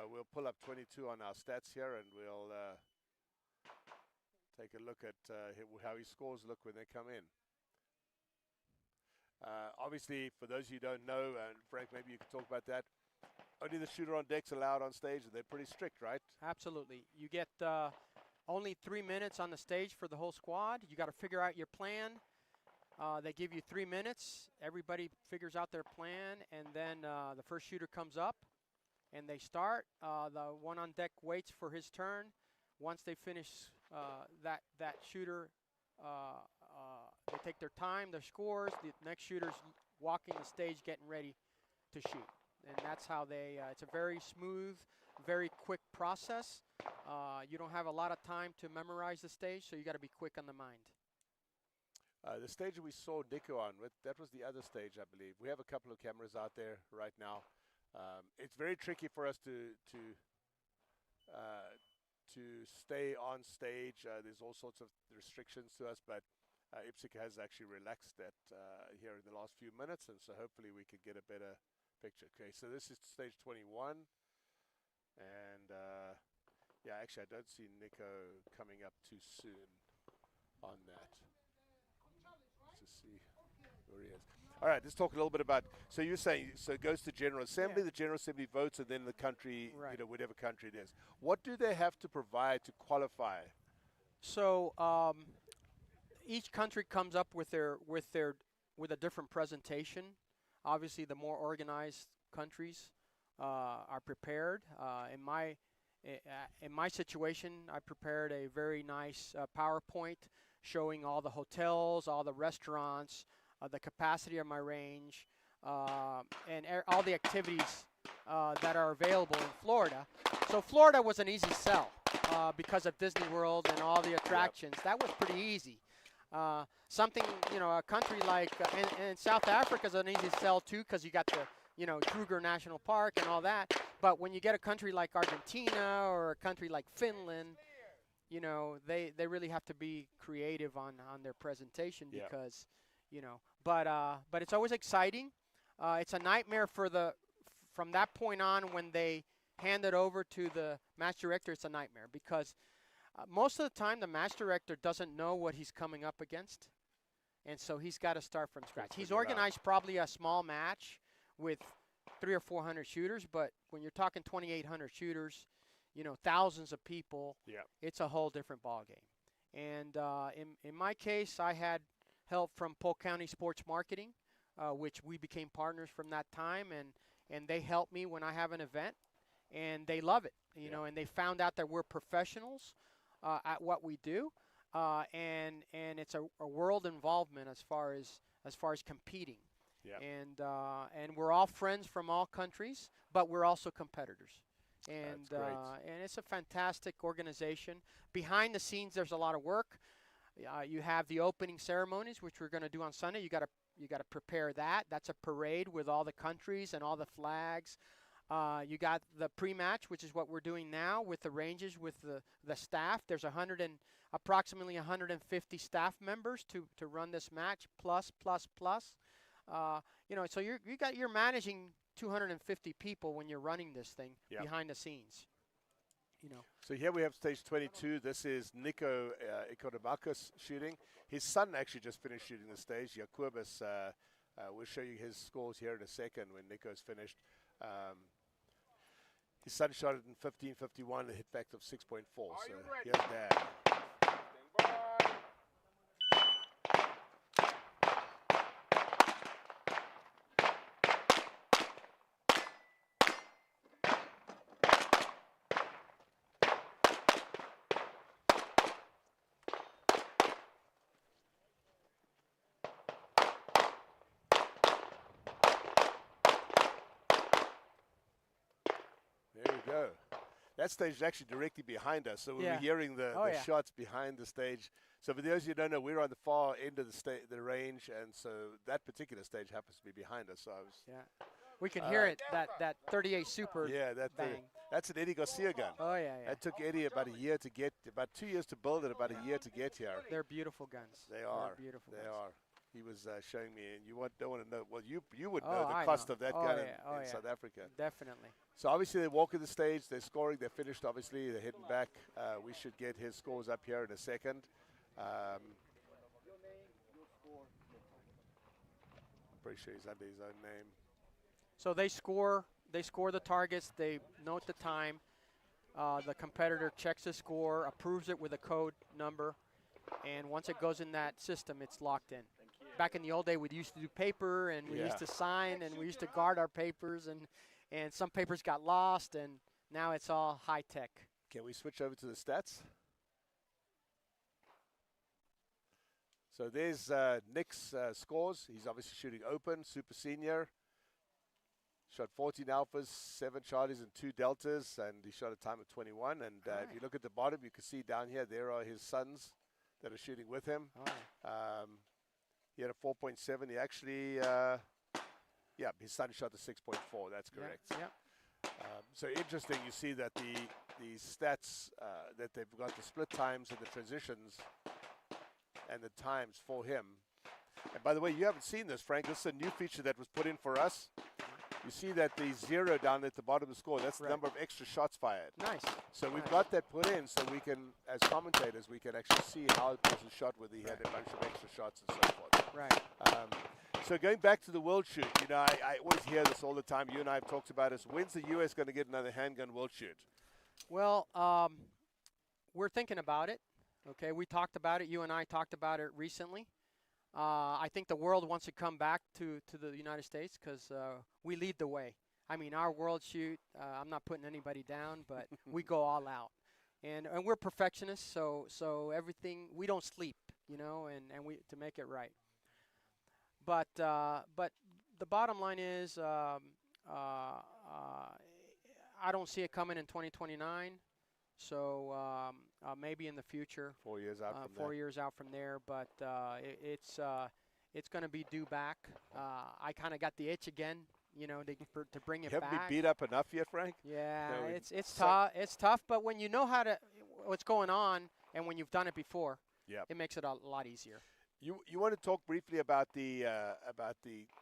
We'll pull up 22 on our stats here, and we'll take a look at how his scores look when they come in. Obviously, for those of you who don't know, and Frank, maybe you could talk about that. Only the shooter on deck's allowed on stage, and they're pretty strict, right? Absolutely. You get only 3 minutes on the stage for the whole squad. You got to figure out your plan. They give you 3 minutes. Everybody figures out their plan, and then the first shooter comes up, and they start. The one on deck waits for his turn. Once they finish that shooter, they take their time, their scores. The next shooter's walking the stage, getting ready to shoot. And that's how it's a very smooth, very quick process. You don't have a lot of time to memorize the stage, so you got to be quick on the mind. The stage that we saw Nico on, that was the other stage, I believe. We have a couple of cameras out there right now. It's very tricky for us to stay on stage. There's all sorts of restrictions to us, but IPSC has actually relaxed that here in the last few minutes, and so hopefully we can get a better picture. Okay, so this is stage 21, and yeah, actually I don't see Nico coming up too soon on that. see where he is. All right, let's talk a little bit about, so you're saying, so it goes to General Assembly, Yeah. the General Assembly votes, and then the country, Right. whatever country it is. What do they have to provide to qualify? So each country comes up with a different presentation. Obviously, the more organized countries are prepared. In my situation, I prepared a very nice PowerPoint showing all the hotels, all the restaurants, the capacity of my range, and all the activities that are available in Florida. So Florida was an easy sell because of Disney World and all the attractions. That was pretty easy. Something, a country like, and South Africa is an easy sell too because you got the, Kruger National Park and all that. But when you get a country like Argentina or a country like Finland, they really have to be creative on their presentation because, but it's always exciting. It's a nightmare from that point on when they hand it over to the match director. It's a nightmare because most of the time the match director doesn't know what he's coming up against, and so he's got to start from scratch. He's organized probably a small match with 300 or 400 shooters, but when you're talking 2,800 shooters, thousands of people, it's a whole different ball game. And in my case, I had help from Polk County Sports Marketing, which we became partners from that time, and they help me when I have an event, and they love it, and they found out that we're professionals at what we do, and it's a world involvement as far as competing. And we're all friends from all countries, but we're also competitors. And and it's a fantastic organization. Behind the scenes, there's a lot of work. You have the opening ceremonies, which we're going to do on Sunday. You got to prepare that. That's a parade with all the countries and all the flags. You got the pre-match, which is what we're doing now with the ranges, with the staff. There's approximately 150 staff members to run this match, plus. So you're managing 250 people when you're running this thing behind the scenes. So here we have stage 22. This is Nico Ikonomakis shooting. His son actually just finished shooting the stage. Jacobus, we'll show you his scores here in a second when Nico's finished. His son shot it in 15:51, a hit factor of 6.4. So here's Dad. There you go. That stage is actually directly behind us, so we're hearing the shots behind the stage. So for those of you who don't know, we're on the far end of the range, and so that particular stage happens to be behind us. So we can hear it, that 38 Super bang. That's an Eddie Garcia gun. Oh, yeah. That took Eddie about 2 years to build it, about a year to get here. They're beautiful guns. They are. They're beautiful They guns. are. He was showing me, and you don't want to know. Well, you would know the cost of that gun in South Africa. Definitely. So obviously they walk in the stage, they're scoring, they're finished. Obviously they're heading back. We should get his scores up here in a second. Pretty sure he's under his own name. So they score the targets. They note the time. The competitor checks the score, approves it with a code number, and once it goes in that system, it's locked in. Back in the old day, we used to do paper, and we used to sign, and we used to guard our papers, and some papers got lost, and now it's all high tech. Can we switch over to the stats? So there's Nick's scores. He's obviously shooting open, super senior. Shot 14 alphas, 7 charlies, and 2 deltas, and he shot a time of 21. And if you look at the bottom, you can see down here, there are his sons that are shooting with him. He had a 4.7. He actually, his son shot a 6.4. That's correct. So interesting, you see that the stats, that they've got the split times and the transitions and the times for him. And by the way, you haven't seen this, Frank. This is a new feature that was put in for us. you see that the 0 down at the bottom of the score, that's the Right. number of extra shots fired. Nice. So we've Nice. got that put in so we can, as commentators, we can actually see how it was shot, whether he had a bunch of extra shots and so forth. Right. So going back to the world shoot, you know, I always hear this all the time. You and I have talked about this. When's the U.S. going to get another handgun world shoot? Well, we're thinking about it. Okay, we talked about it. You and I talked about it recently. I think the world wants to come back to the United States because we lead the way. I mean, our world shoot, I'm not putting anybody down, but we go all out. And we're perfectionists, so everything, we don't sleep, you know, and we to make it right. But the bottom line is I don't see it coming in 2029. So maybe in the future, 4 years out from 4 there. years out from there. But it's going to be due back. I kind of got the itch again, you know, to bring it You haven't back. been beat up enough yet, Frank? Yeah, No, it's tough. It's tough, but when you know what's going on, and when you've done it before, Yep. it makes it a lot easier. You want to talk briefly about the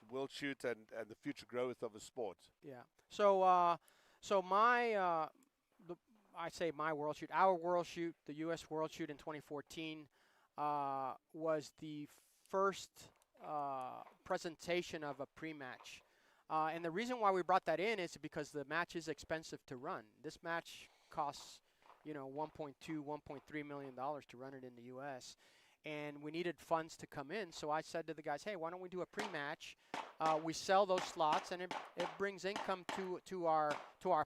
world shoot and the future growth of the sport? Yeah. So my I say my world shoot, our world shoot, the U.S. world shoot in 2014 was the first presentation of a pre-match. And the reason why we brought that in is because the match is expensive to run. This match costs, you know, $1.2, $1.3 million to run it in the U.S. And we needed funds to come in. So I said to the guys, hey, why don't we do a pre-match? We sell those slots, and it brings income to our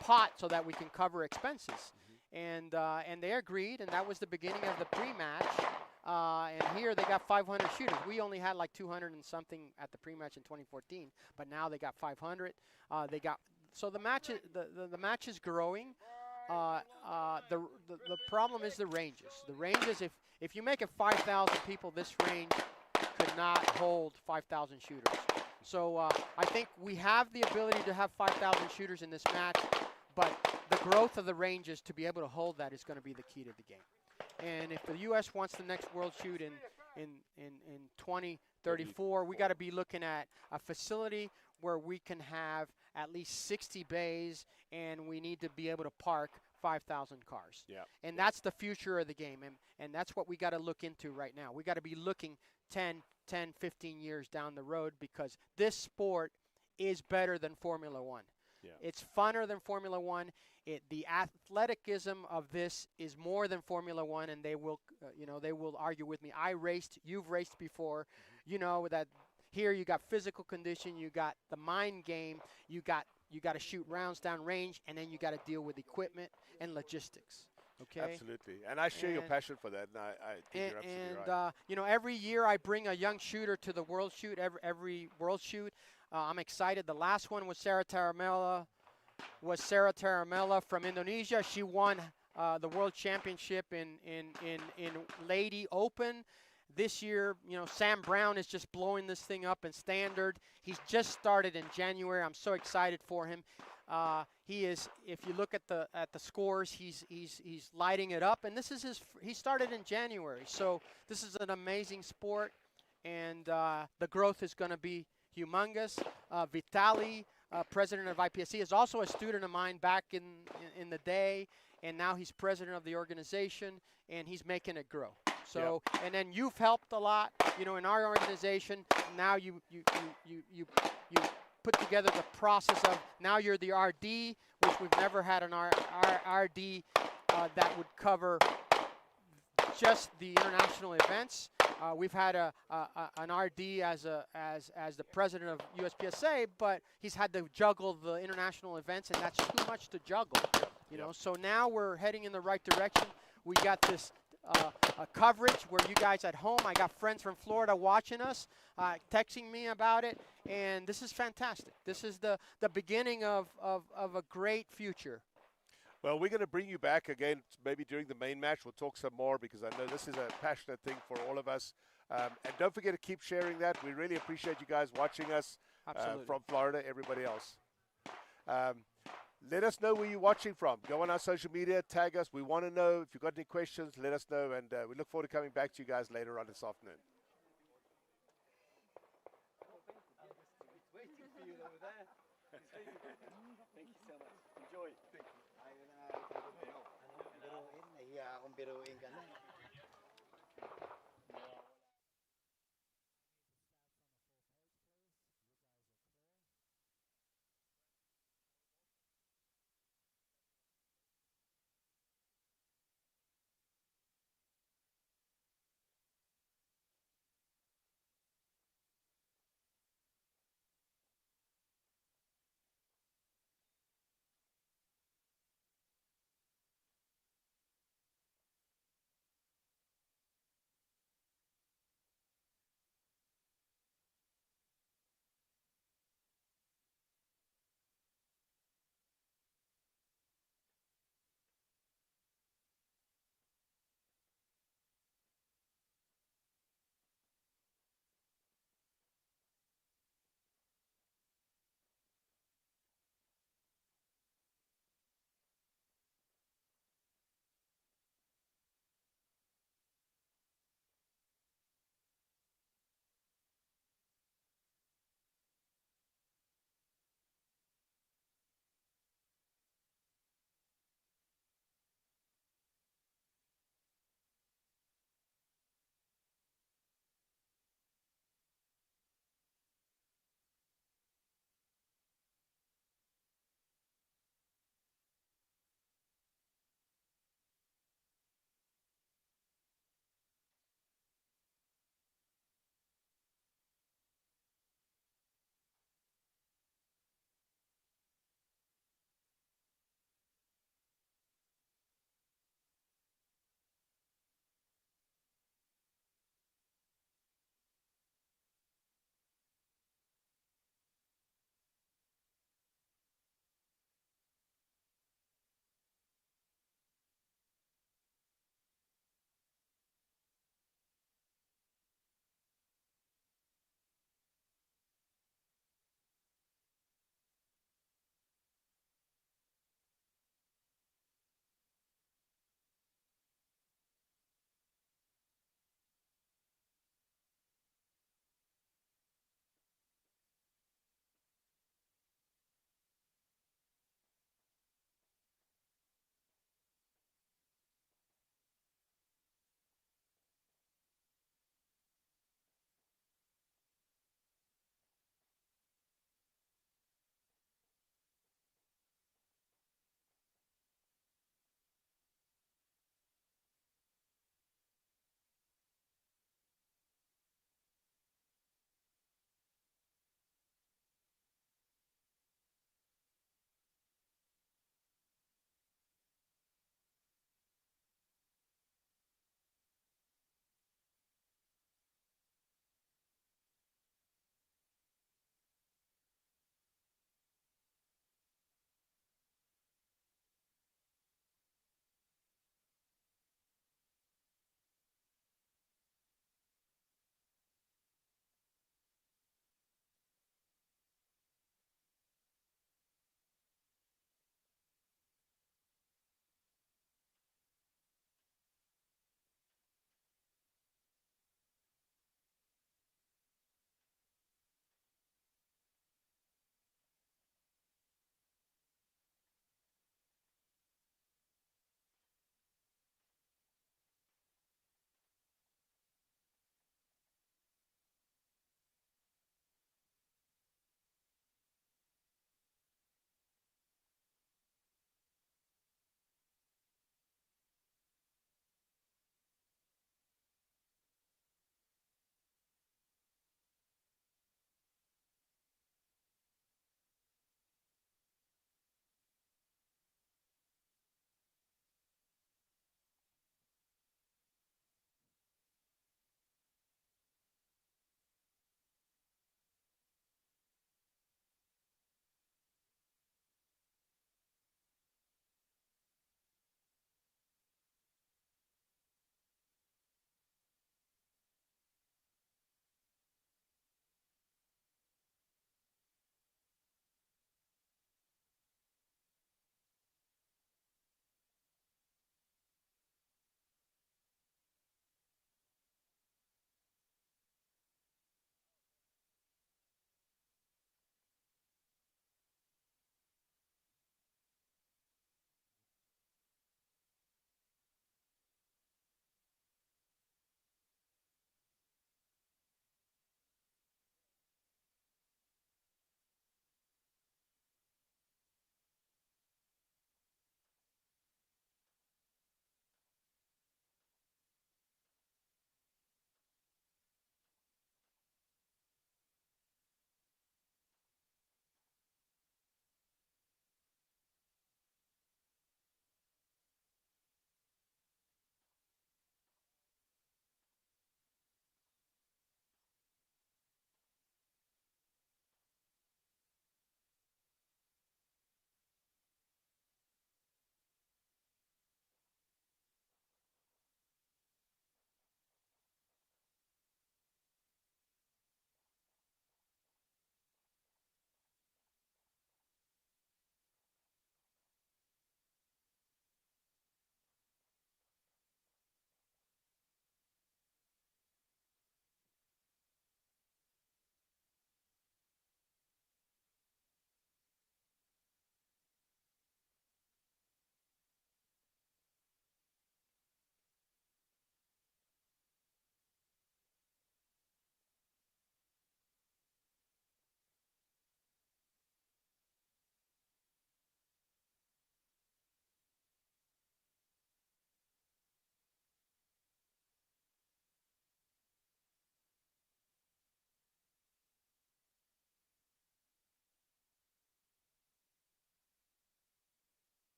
pot so that we can cover expenses. And they agreed, and that was the beginning of the pre-match. And here they got 500 shooters. We only had like 200 and something at the pre-match in 2014, but now they got 500. So the match is growing. The problem is the ranges. The ranges, if you make it 5,000 people, this range could not hold 5,000 shooters. So I think we have the ability to have 5,000 shooters in this match, but the growth of the ranges to be able to hold that is going to be the key to the game. And if the U.S. wants the next world shoot in 2034, we got to be looking at a facility where we can have at least 60 bays, and we need to be able to park 5,000 cars. Yeah. And that's the future of the game, and that's what we got to look into right now. We got to be looking 10, 15 years down the road because this sport is better than Formula One. Yeah. It's funner than Formula One. The athleticism of this is more than Formula One, and they will argue with me. I raced, you've raced before. You know that here you got physical condition, you got the mind game, you got to shoot rounds down range, and then you got to deal with equipment and logistics. Okay. Absolutely, and I share your passion for that. And I think you're absolutely right. You know, every year I bring a young shooter to the world shoot. Every world shoot, I'm excited. The last one was Sarah Taramella from Indonesia. She won the world championship in Lady Open. This year, you know, Sam Brown is just blowing this thing up in standard. He's just started in January. I'm so excited for him. He is, if you look at the scores, he's lighting it up. And this is he started in January. So this is an amazing sport, and the growth is going to be humongous. Vitali, president of IPSC, is also a student of mine back in the day, and now he's president of the organization, and he's making it grow. So, and then you've helped a lot, you know, in our organization. Now you put together the process of, now you're the RD, which we've never had an RD that would cover just the international events. We've had an RD as the president of USPSA, but he's had to juggle the international events, and that's too much to juggle. You know, so now we're heading in the right direction. We got this coverage where you guys at home, I got friends from Florida watching us, texting me about it, and this is fantastic. This is the beginning of a great future. Well, we're going to bring you back again, maybe during the main match. We'll talk some more because I know this is a passionate thing for all of us. And don't forget to keep sharing that. We really appreciate you guys watching us from Florida, everybody else. Let us know where you're watching from. Go on our social media, tag us. We want to know. If you've got any questions, let us know. And we look forward to coming back to you guys later on this afternoon. Waiting for you over there. biruin ka na.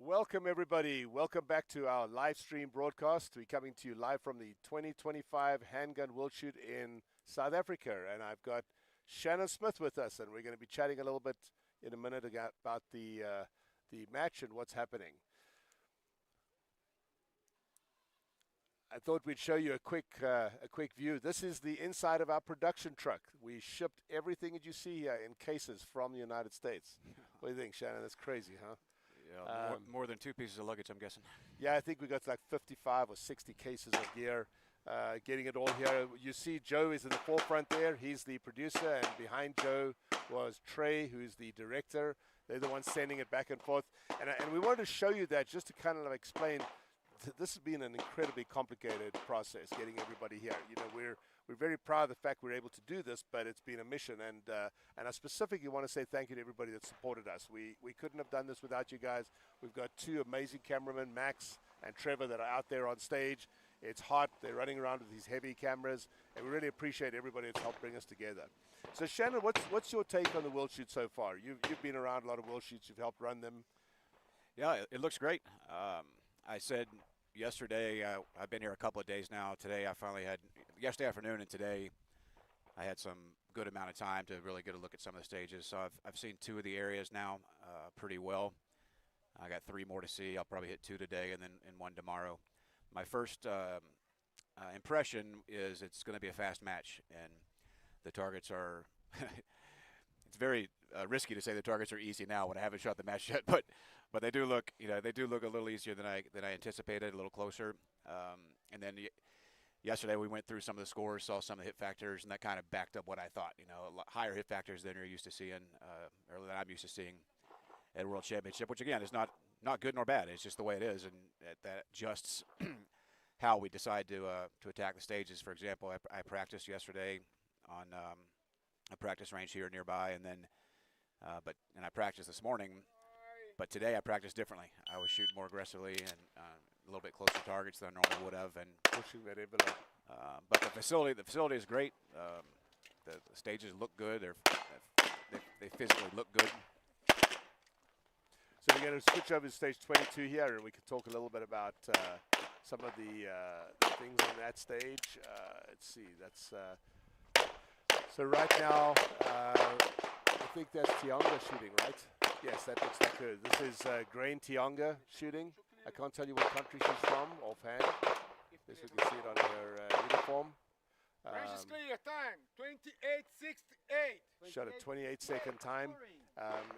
Welcome, everybody. Welcome back to our live stream broadcast. We're coming to you live from the 2025 Handgun World Shoot in South Africa. And I've got Shannon Smith with us, and we're going to be chatting a little bit in a minute about the match and what's happening. I thought we'd show you a quick view. This is the inside of our production truck. We shipped everything that you see here in cases from the United States. What do you think, Shannon? That's crazy, huh? Yeah, more than 2 pieces of luggage, I'm guessing. Yeah, I think we got like 55 or 60 cases of gear, getting it all here. You see Joe is in the forefront there. He's the producer, and behind Joe was Trey, who's the director. They're the ones sending it back and forth. And we wanted to show you that just to kind of explain. This has been an incredibly complicated process, getting everybody here. You know, we're very proud of the fact we're able to do this, but it's been a mission. And I specifically want to say thank you to everybody that supported us. We couldn't have done this without you guys. We've got 2 amazing cameramen, Max and Trevor, that are out there on stage. It's hot. They're running around with these heavy cameras, and we really appreciate everybody that's helped bring us together. So, Shannon, what's your take on the World Shoot so far? You've been around a lot of World Shoots. You've helped run them. Yeah, it looks great. I said yesterday, I've been here a couple of days now. Today I finally had, yesterday afternoon and today, I had some good amount of time to really get a look at some of the stages. So I've seen 2 of the areas now pretty well. I got 3 more to see. I'll probably hit 2 today and then 1 tomorrow. My first impression is it's going to be a fast match, and the targets are it's very risky to say the targets are easy now when I haven't shot the match yet, but they do look, they do look a little easier than I anticipated, a little closer. And then yesterday we went through some of the scores, saw some of the hit factors, and that kind of backed up what I thought. A lot higher hit factors than you're used to seeing, or than I'm used to seeing at a World Championship, which again is not good nor bad. It's just the way it is, and that adjusts how we decide to attack the stages. For example, I practiced yesterday on a practice range here nearby, and then and I practiced this morning. But today I practiced differently. I was shooting more aggressively and a little bit closer targets than I normally would have, and Pushing that envelope. but the facility is great. The stages look good. They physically look good. So we're going to switch over to stage 22 here, and we can talk a little bit about some of the things on that stage. Let's see. That's so right now. I think that's Tionga shooting, right? Yes, that looks like her. This is Grain Tionga shooting. I can't tell you what country she's from offhand. Yes, we can see it on her uniform. Range is clear, time 28:68. Shot a 28-second time.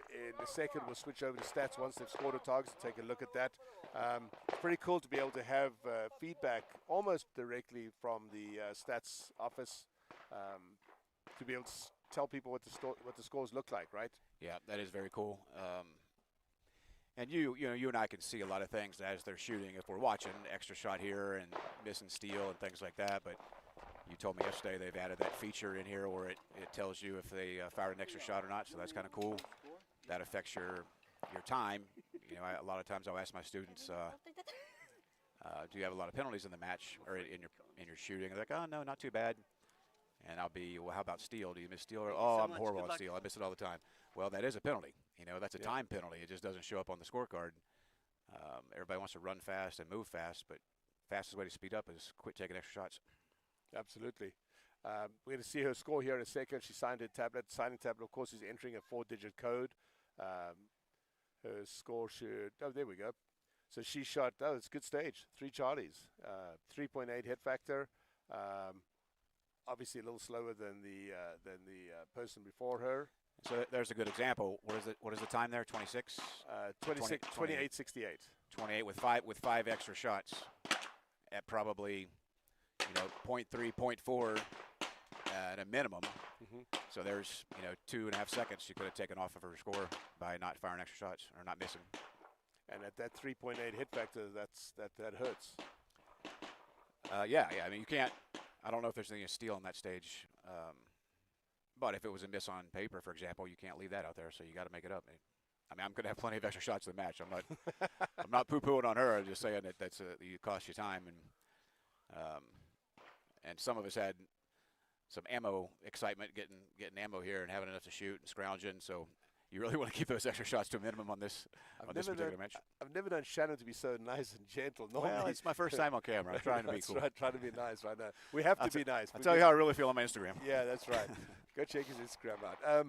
In a second, we'll switch over to stats once they've scored a target. So take a look at that. It's pretty cool to be able to have feedback almost directly from the stats office to be able to tell people what the scores look like, right? Yeah, that is very cool. And you and I can see a lot of things as they're shooting if we're watching, extra shot here and missing steel and things like that. But you told me yesterday they've added that feature in here where it tells you if they fired an extra shot or not. So that's kind of cool. That affects your time. A lot of times I'll ask my students, do you have a lot of penalties in the match or in your shooting? They're like, oh no, not too bad. And I'll be, well, how about steel? Do you miss steel? Or, oh, I'm horrible on steel. I miss it all the time. Well, that is a penalty. That's a time penalty. It just doesn't show up on the scorecard. Everybody wants to run fast and move fast, but fastest way to speed up is quit taking extra shots. Absolutely. We're going to see her score here in a second. She signed a tablet. Signing tablet, of course, is entering a 4-digit code. Her score should, oh, there we go. So she shot, oh, it's a good stage. 3 Charlies, 3.8 hit factor. Obviously a little slower than the person before her. So there's a good example. What is the time there? 26? 28.68. 28 with five extra shots at probably 0.3, 0.4 at a minimum. So there's 2.5 seconds she could have taken off of her score by not firing extra shots or not missing. And at that 3.8 hit factor, that hurts. Yeah. I mean, you can't. I don't know if there's anything to steal on that stage. But if it was a miss on paper, for example, you can't leave that out there. So you got to make it up. I mean, I'm going to have plenty of extra shots in the match. I'm not poo-pooing on her. I'm just saying that it costs you time, and some of us had some ammo excitement, getting ammo here and having enough to shoot and scrounging. So you really want to keep those extra shots to a minimum on this particular match. I've never known Shannon to be so nice and gentle. Normally, Well, it's my first time on camera. I'm trying to be cool. Right, trying to be nice right now. We have to be nice. I'll tell you how I really feel on my Instagram. Yeah, that's right. Go check his Instagram out.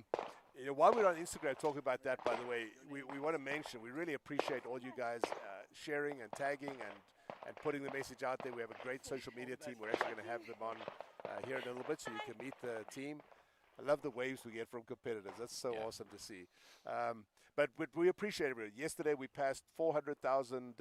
You know, while we're on Instagram talking about that, by the way, we want to mention we really appreciate all you guys sharing and tagging and putting the message out there. We have a great social media team. We're actually going to have them on here in a little bit so you can meet the team. I love the waves we get from competitors. That's so awesome to see. But we appreciate it. Yesterday we passed 400,000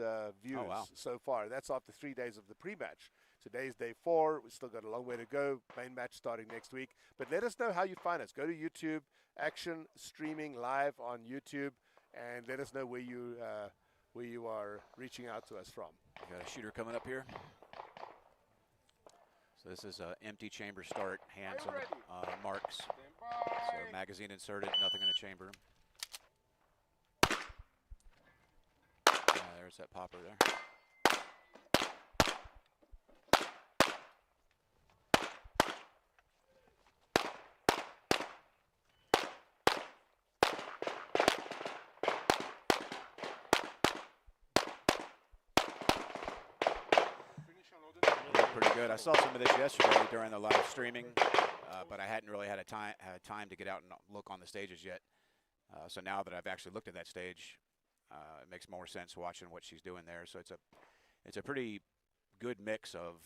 views so far. That's after 3 days of the pre-match. Today's day 4. We've still got a long way to go. Main match starting next week. But let us know how you find us. Go to YouTube, Action Streaming Live on YouTube, and let us know where you are reaching out to us from. We got a shooter coming up here. So this is an empty chamber start, hands on the marks. So magazine inserted, nothing in the chamber. There's that popper there. Pretty good. I saw some of this yesterday during the live streaming, but I hadn't really had time to get out and look on the stages yet. So now that I've actually looked at that stage, it makes more sense watching what she's doing there. So it's a pretty good mix of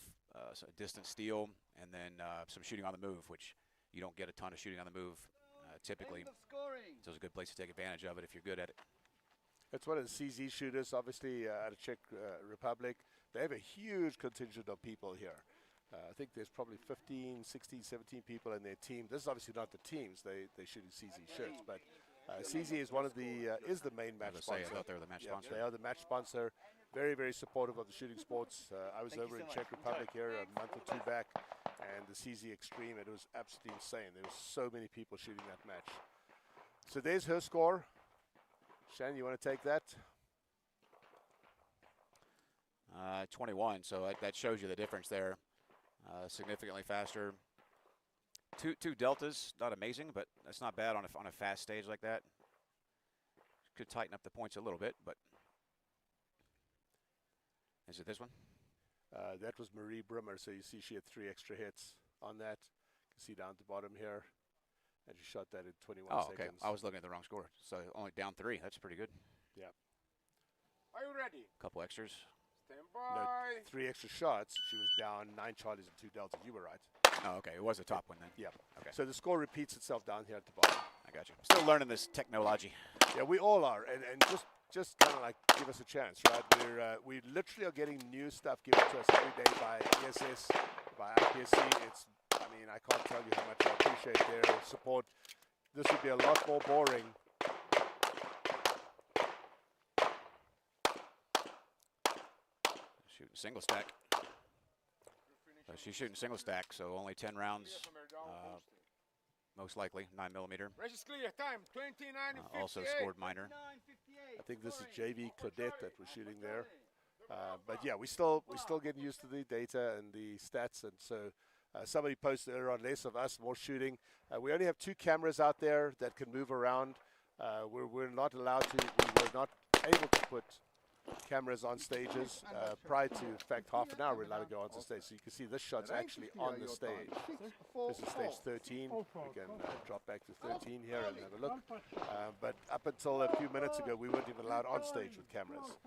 distance steal and then some shooting on the move, which you don't get a ton of shooting on the move typically. So it's a good place to take advantage of it if you're good at it. That's one of the CZ shooters, obviously, out of Czech Republic. They have a huge contingent of people here. I think there's probably 15, 16, 17 people in their team. This is obviously not the teams. They shoot in CZ shirts, but CZ is one of the is the main match sponsor. I thought they were the match sponsor. They are the match sponsor. Very, very supportive of the shooting sports. I was over in Czech Republic here a month or two back, and the CZ Extreme, it was absolutely insane. There were so many people shooting that match. So there's her score. Shannon, you want to take that? 21, so that shows you the difference there. Significantly faster. Two deltas, not amazing, but that's not bad on a fast stage like that. Could tighten up the points a little bit, but is it this one? That was Marie Brimmer, so you see she had 3 extra hits on that. You can see down at the bottom here, and she shot that in 21 seconds. Okay. I was looking at the wrong score, so only down 3. That's pretty good. Yeah. Are you ready? Couple extras. Stand No, by. 3 extra shots. She was down 9 charlies and 2 deltas. You were right. Oh, okay. It was a top one then. Yeah. Okay. So the score repeats itself down here at the bottom. I got you. Still learning this technology. Yeah, we all are, and just kind of like give us a chance, right? We literally are getting new stuff given to us every day by ESS, by IPSC. I mean, I can't tell you how much I appreciate their support. This would be a lot more boring. Shooting single stack. She's shooting single stack, so only 10 rounds, most likely, 9mm. Race is clear. Time 29:58. Also scored minor. I think this is JV Claudette that was shooting there. But yeah, we still getting used to the data and the stats, and so somebody posted earlier on less of us, more shooting. We only have 2 cameras out there that can move around. We're not allowed to. We were not able to put cameras on stages prior to, in fact, half an hour we're allowed to go onto stage. So you can see this shot's actually on the stage. This is stage 13. We can drop back to 13 here and have a look. But up until a few minutes ago, we weren't even allowed on stage with cameras.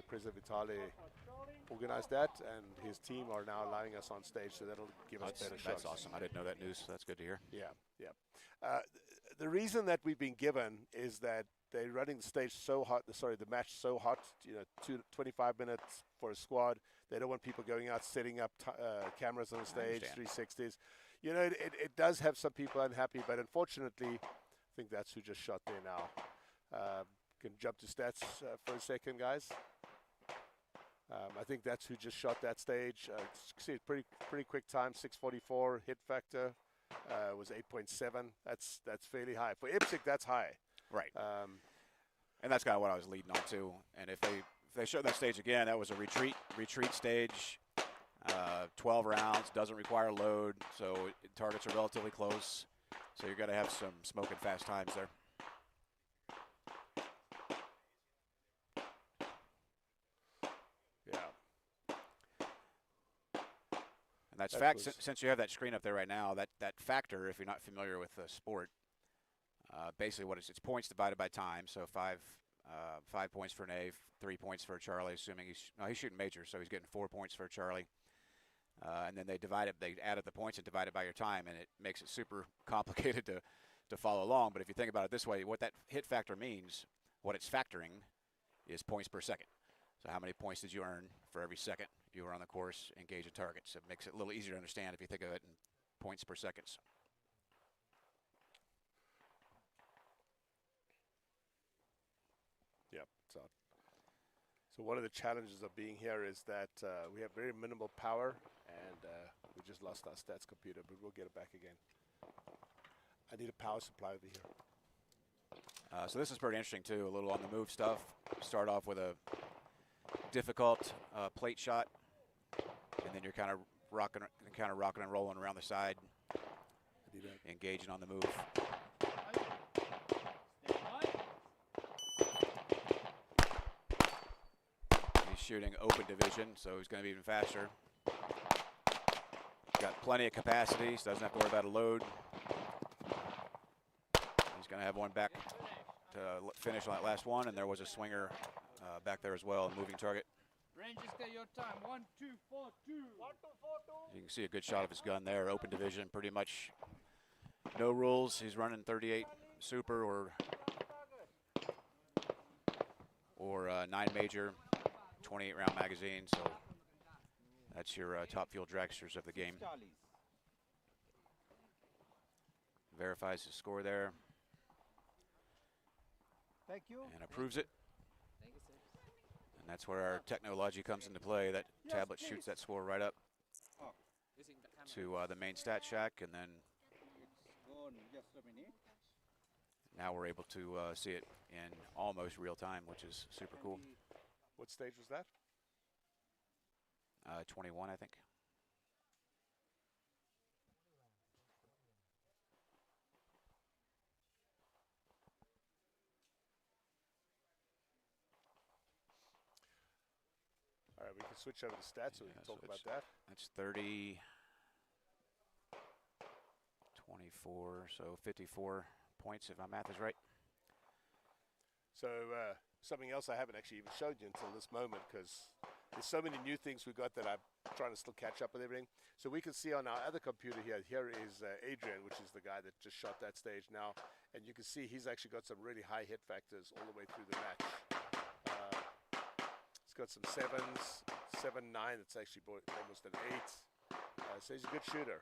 President Vitale organized that, and his team are now allowing us on stage, so that'll give us better shots. That's awesome. I didn't know that news, so that's good to hear. Yeah, yeah. The reason that we've been given is that they're running the stage so hot, the match so hot, 25 minutes for a squad. They don't want people going out, setting up cameras on the stage, 360s. You know, it does have some people unhappy, but unfortunately, I think that's who just shot there now. Can jump to stats for a second, guys. I think that's who just shot that stage. See, pretty quick time, 6:44. Hit factor was 8.7. That's fairly high for IPSC. That's high. Right. And that's kind of what I was leading on to. And if they show that stage again, that was a retreat stage. 12 rounds, doesn't require load, so targets are relatively close. So you're going to have some smoking fast times there. Yeah. And that's That fact, was- since you have that screen up there right now, that factor, if you're not familiar with the sport, basically what it's points divided by time. So 5 points for Nave, 3 points for Charlie, assuming he's shooting major, so he's getting 4 points for Charlie. And then they added the points and divide it by your time, and it makes it super complicated to follow along. But if you think about it this way, what that hit factor means, what it's factoring is points per second. So how many points did you earn for every second you were on the course, engaging targets? It makes it a little easier to understand if you think of it in points per seconds. Yep. So one of the challenges of being here is that we have very minimal power, and we just lost our stats computer, but we'll get it back again. I need a power supply over here. So this is pretty interesting too, a little on the move stuff. Start off with a difficult plate shot, and then you're kind of rocking and rolling around the side, engaging on the move. He's shooting open division, so he's going to be even faster. Got plenty of capacity, so doesn't have to worry about a load. He's going to have one back to finish on that last one, and there was a swinger back there as well, a moving target. Register your time. 1, 2, 4, 2. 1, 2, 4, 2. You can see a good shot of his gun there, open division, pretty much no rules. He's running 38 super or 9 major, 28 round magazine. So that's your top field dragsters of the game. Verifies his score there. Thank you. And approves it. And that's where our technology comes into play. That tablet shoots that score right up to the main stat shack, and then now we're able to see it in almost real time, which is super cool. What stage was that? 21, I think. All right, we can switch over to stats so we can so talk about that. That's 30, 24, so 54 points if my math is right. So something else I haven't actually even showed you until this moment, because there's so many new things we got that I'm trying to still catch up with everything. So we can see on our other computer here, here is Adrian, which is the guy that just shot that stage now. And you can see he's actually got some really high hit factors all the way through the match. He's got some 7s, 7, 9, it's actually almost an 8. So he's a good shooter.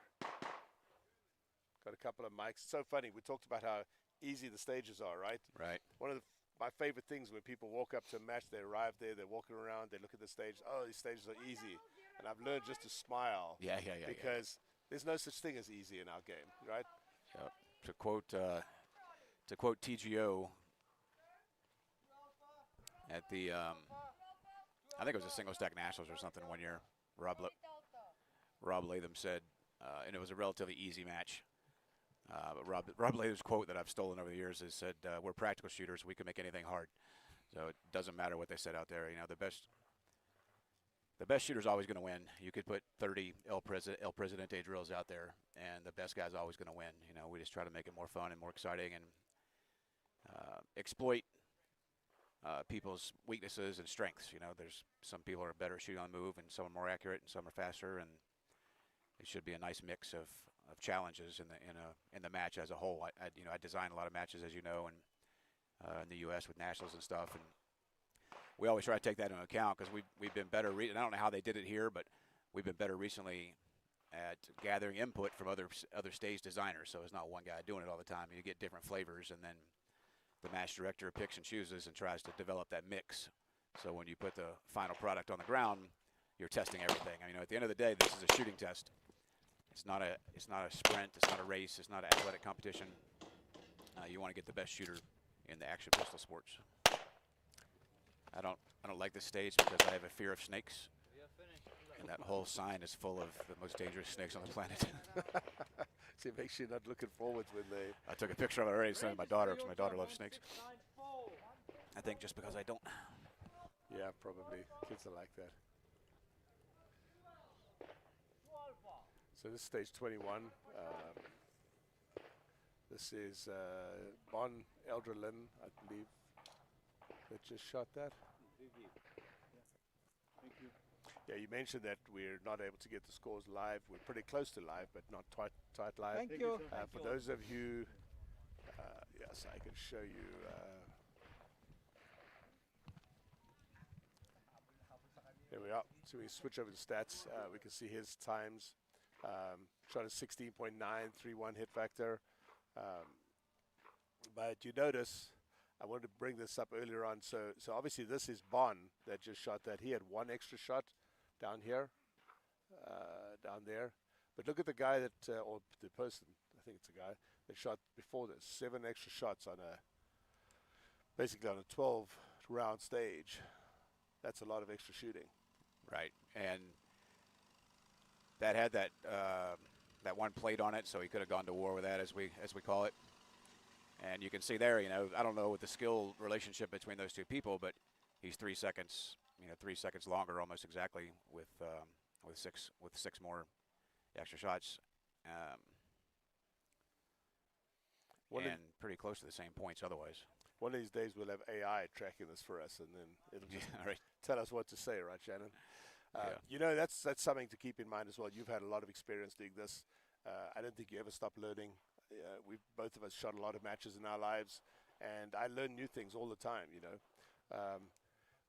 Got a couple of mics. It's so funny, we talked about how easy the stages are, right? Right. One of my favorite things when people walk up to a match, they arrive there, they're walking around, they look at the stage, oh, these stages are easy. And I've learned just to smile. Yeah. Because there's no such thing as easy in our game, right? Yep. To quote TGO at the I think it was a single stack nationals or something one year. Rob Latham said, and it was a relatively easy match. But Rob Latham's quote that I've stolen over the years is said, "We're practical shooters. We can make anything hard." So it doesn't matter what they said out there. You know, the best shooter's always going to win. You could put 30 El Presidente drills out there, and the best guy's always going to win. You know, we just try to make it more fun and more exciting and exploit people's weaknesses and strengths. You know, there's some people are better at shooting on the move, and some are more accurate, and some are faster, and it should be a nice mix of challenges in the match as a whole. I design a lot of matches, as you know, and in the U.S. with nationals and stuff, and we always try to take that into account because we've been better. And I don't know how they did it here, but we've been better recently at gathering input from other stage designers. So it's not one guy doing it all the time. You get different flavors, and then the match director picks and chooses and tries to develop that mix. So when you put the final product on the ground, you're testing everything. I mean, at the end of the day, this is a shooting test. It's not a sprint. It's not a race. It's not an athletic competition. You want to get the best shooter in the action pistol sports. I don't like this stage because I have a fear of snakes. And that whole sign is full of the most dangerous snakes on the planet. So make sure you're not looking forward when they. I took a picture of it already and sent it to my daughter because my daughter loves snakes. I think just because I don't. Yeah, probably. Kids are like that. So this is stage 21. This is Bon Eldralin, I believe, that just shot that. Yeah, you mentioned that we're not able to get the scores live. We're pretty close to live, but not tight live. Thank you. For those of you, yes, I can show you. There we are. So we switch over to stats. We can see his times. Shot a 16.9, 3-1 hit factor. But you notice, I wanted to bring this up earlier on. So obviously this is Bon that just shot that. He had one extra shot down here, down there. But look at the guy that, or the person, I think it's a guy, that shot before this. 7 extra shots on basically on a 12-round stage. That's a lot of extra shooting. Right, and that had that that one plate on it, so he could have gone to war with that, as we call it. And you can see there, I don't know what the skill relationship between those two people, but he's 3 seconds, 3 seconds longer, almost exactly, with six more extra shots, and pretty close to the same points otherwise. One of these days we'll have AI tracking this for us, and then it'll just tell us what to say, right, Shannon? That's something to keep in mind as well. You've had a lot of experience doing this. I don't think you ever stop learning. We've both of us shot a lot of matches in our lives, and I learn new things all the time.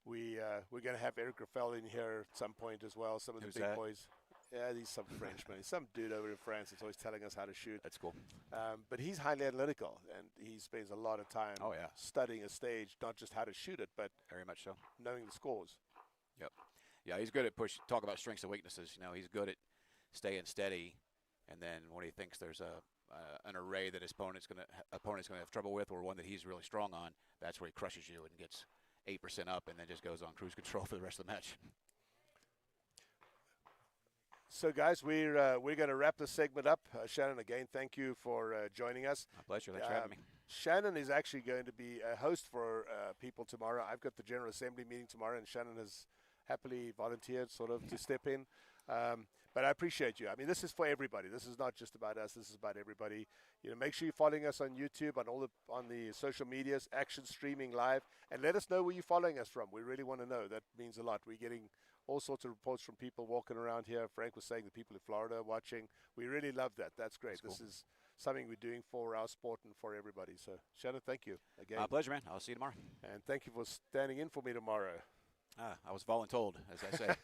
We're going to have Eric Graffel in here at some point as well. Some of the big boys. Yeah, he's some Frenchman. He's some dude over in France that's always telling us how to shoot. That's cool. But he's highly analytical, and he spends a lot of time studying a stage, not just how to shoot it, but very much so knowing the scores. Yep. Yeah, he's good at talk about strengths and weaknesses. He's good at staying steady, and then when he thinks there's an array that his opponent's going to have trouble with, or one that he's really strong on, that's where he crushes you and gets 8% up, and then just goes on cruise control for the rest of the match. So, guys, we're going to wrap this segment up. Shannon, again, thank you for joining us. My pleasure. Thanks for having me. Shannon is actually going to be a host for people tomorrow. I've got the General Assembly meeting tomorrow, and Shannon has happily volunteered sort of to step in. But I appreciate you. I mean, this is for everybody. This is not just about us. This is about everybody. Make sure you're following us on YouTube, on the social medias, ActionStreamingLIVE, and let us know where you're following us from. We really want to know. That means a lot. We're getting all sorts of reports from people walking around here. Frank was saying the people in Florida are watching. We really love that. That's great. That's this is something we're doing for our sport and for everybody. So, Shannon, thank you again. My pleasure, man. I'll see you tomorrow. And thank you for standing in for me tomorrow. I was voluntold, as I say.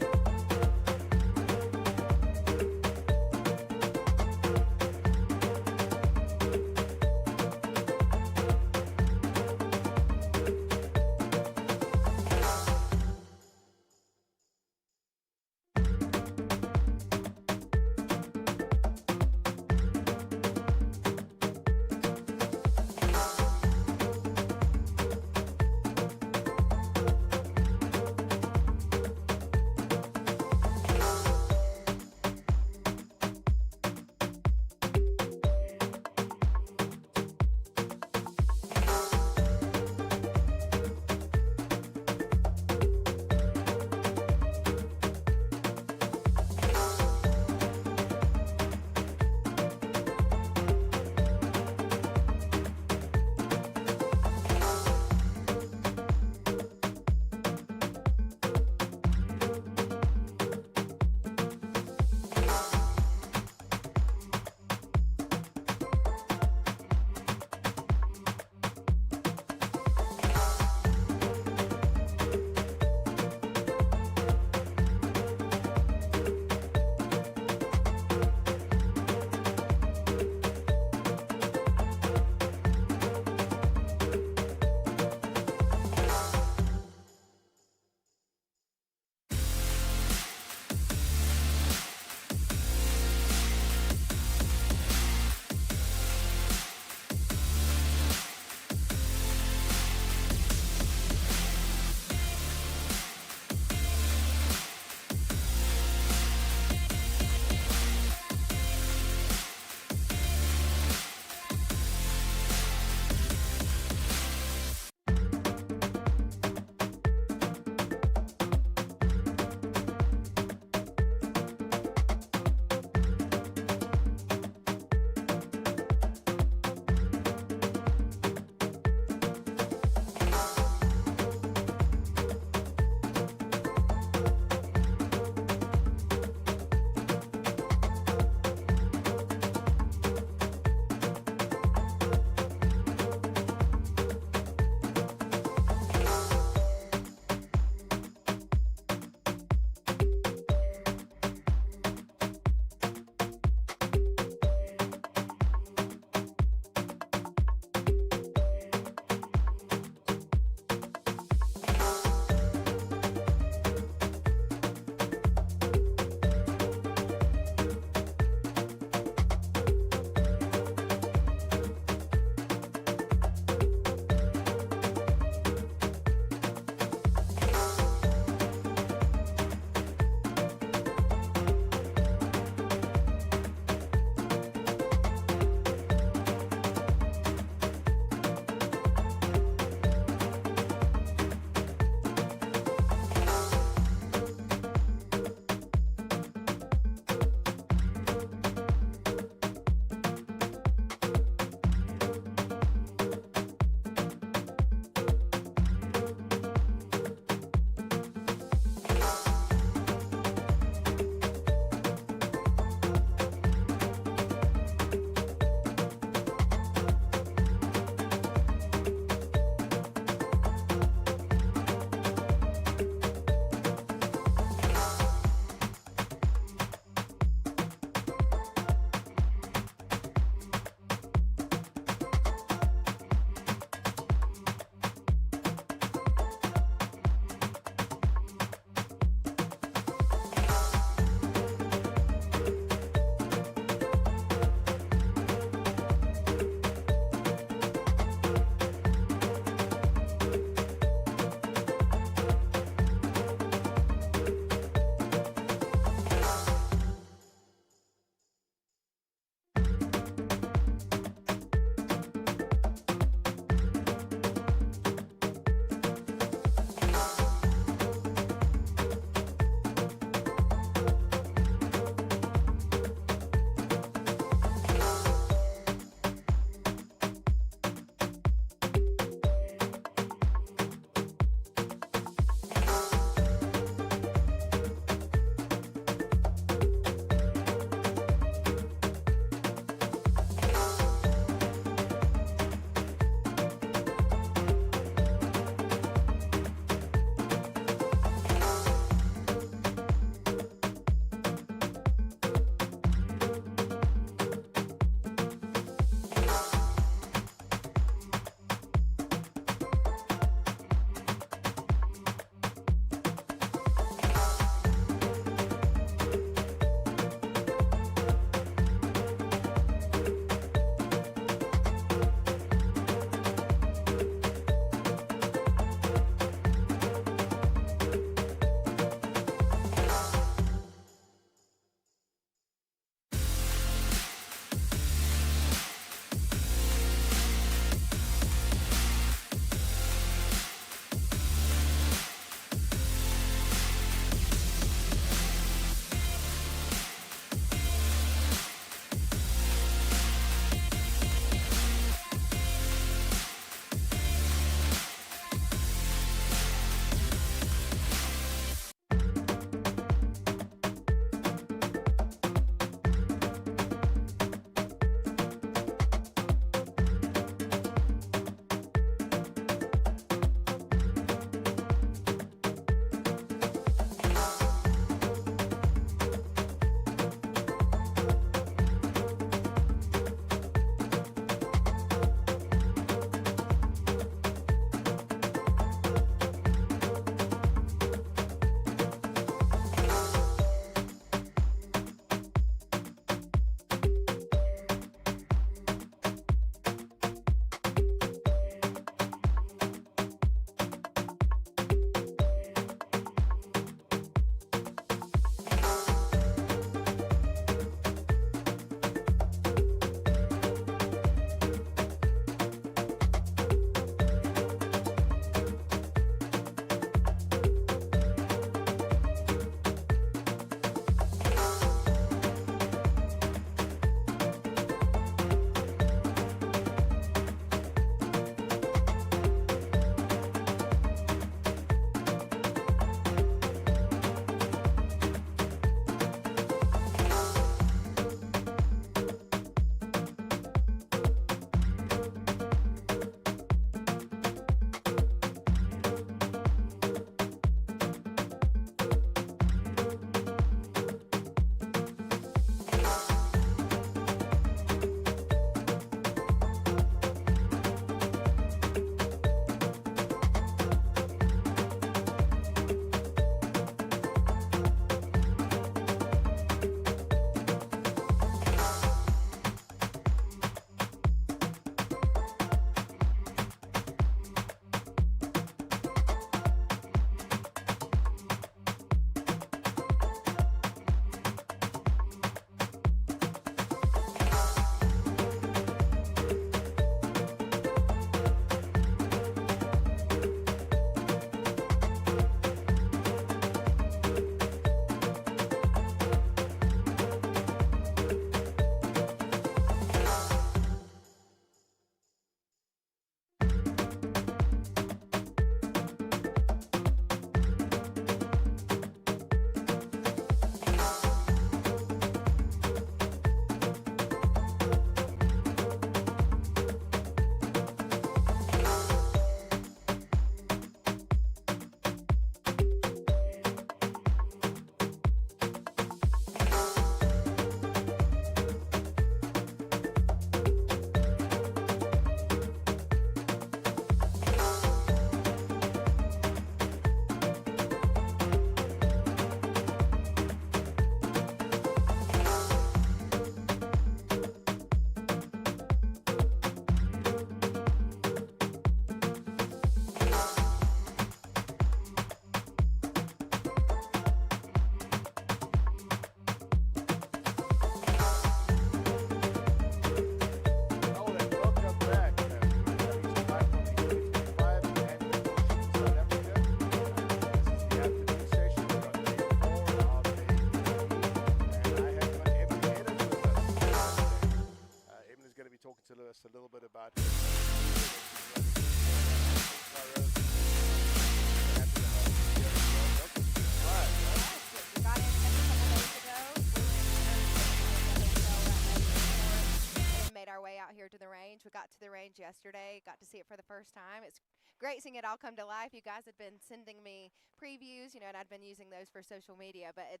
range yesterday. Got to see it for the first time. It's great seeing it all come to life. You guys had been sending me previews, and I'd been using those for social media, but it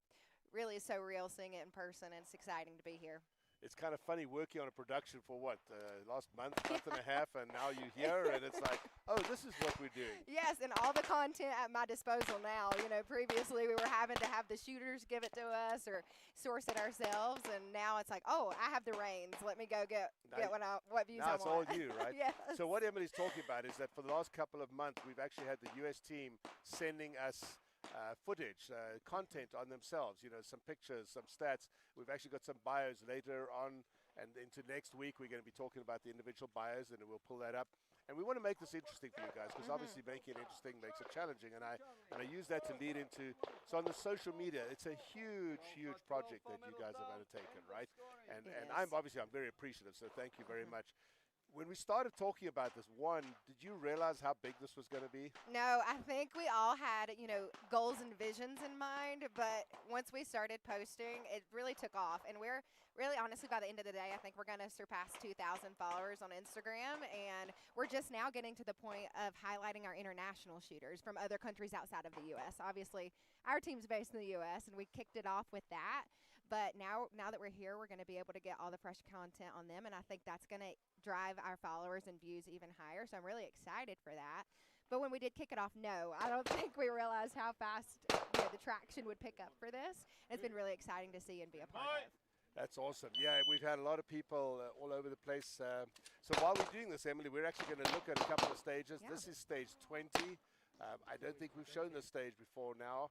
really is so real seeing it in person, and it's exciting to be here. It's kind of funny working on a production for last month and a half, and now you're here, and it's like, oh, this is what we're doing. Yes, and all the content at my disposal now. Previously we were having to have the shooters give it to us or source it ourselves, and now it's like, oh, I have the reins. Let me go get what views now I it's want. all you, right? Yes. So what Emily's talking about is that for the last couple of months, we've actually had the U.S. team sending us footage, content on themselves, some pictures, some stats. We've actually got some bios later on, and into next week we're going to be talking about the individual bios, and we'll pull that up. And we want to make this interesting for you guys, because obviously making it interesting makes it challenging, and I use that to lead into, so on the social media, it's a huge project that you guys have undertaken, right? And I'm very appreciative, so thank you very much. When we started talking about this, did you realize how big this was going to be? No, I think we all had, goals and visions in mind, but once we started posting, it really took off. And we're really, honestly, by the end of the day, I think we're going to surpass 2,000 followers on Instagram, and we're just now getting to the point of highlighting our international shooters from other countries outside of the U.S. Obviously, our team's based in the U.S., and we kicked it off with that. But now that we're here, we're going to be able to get all the fresh content on them, and I think that's going to drive our followers and views even higher. So I'm really excited for that. But when we did kick it off, no, I don't think we realized how fast the traction would pick up for this. It's been really exciting to see and be a part of. That's awesome. Yeah, we've had a lot of people all over the place. So while we're doing this, Emily, we're actually going to look at a couple of stages. Yeah. This is stage 20. I don't think we've shown this stage before now.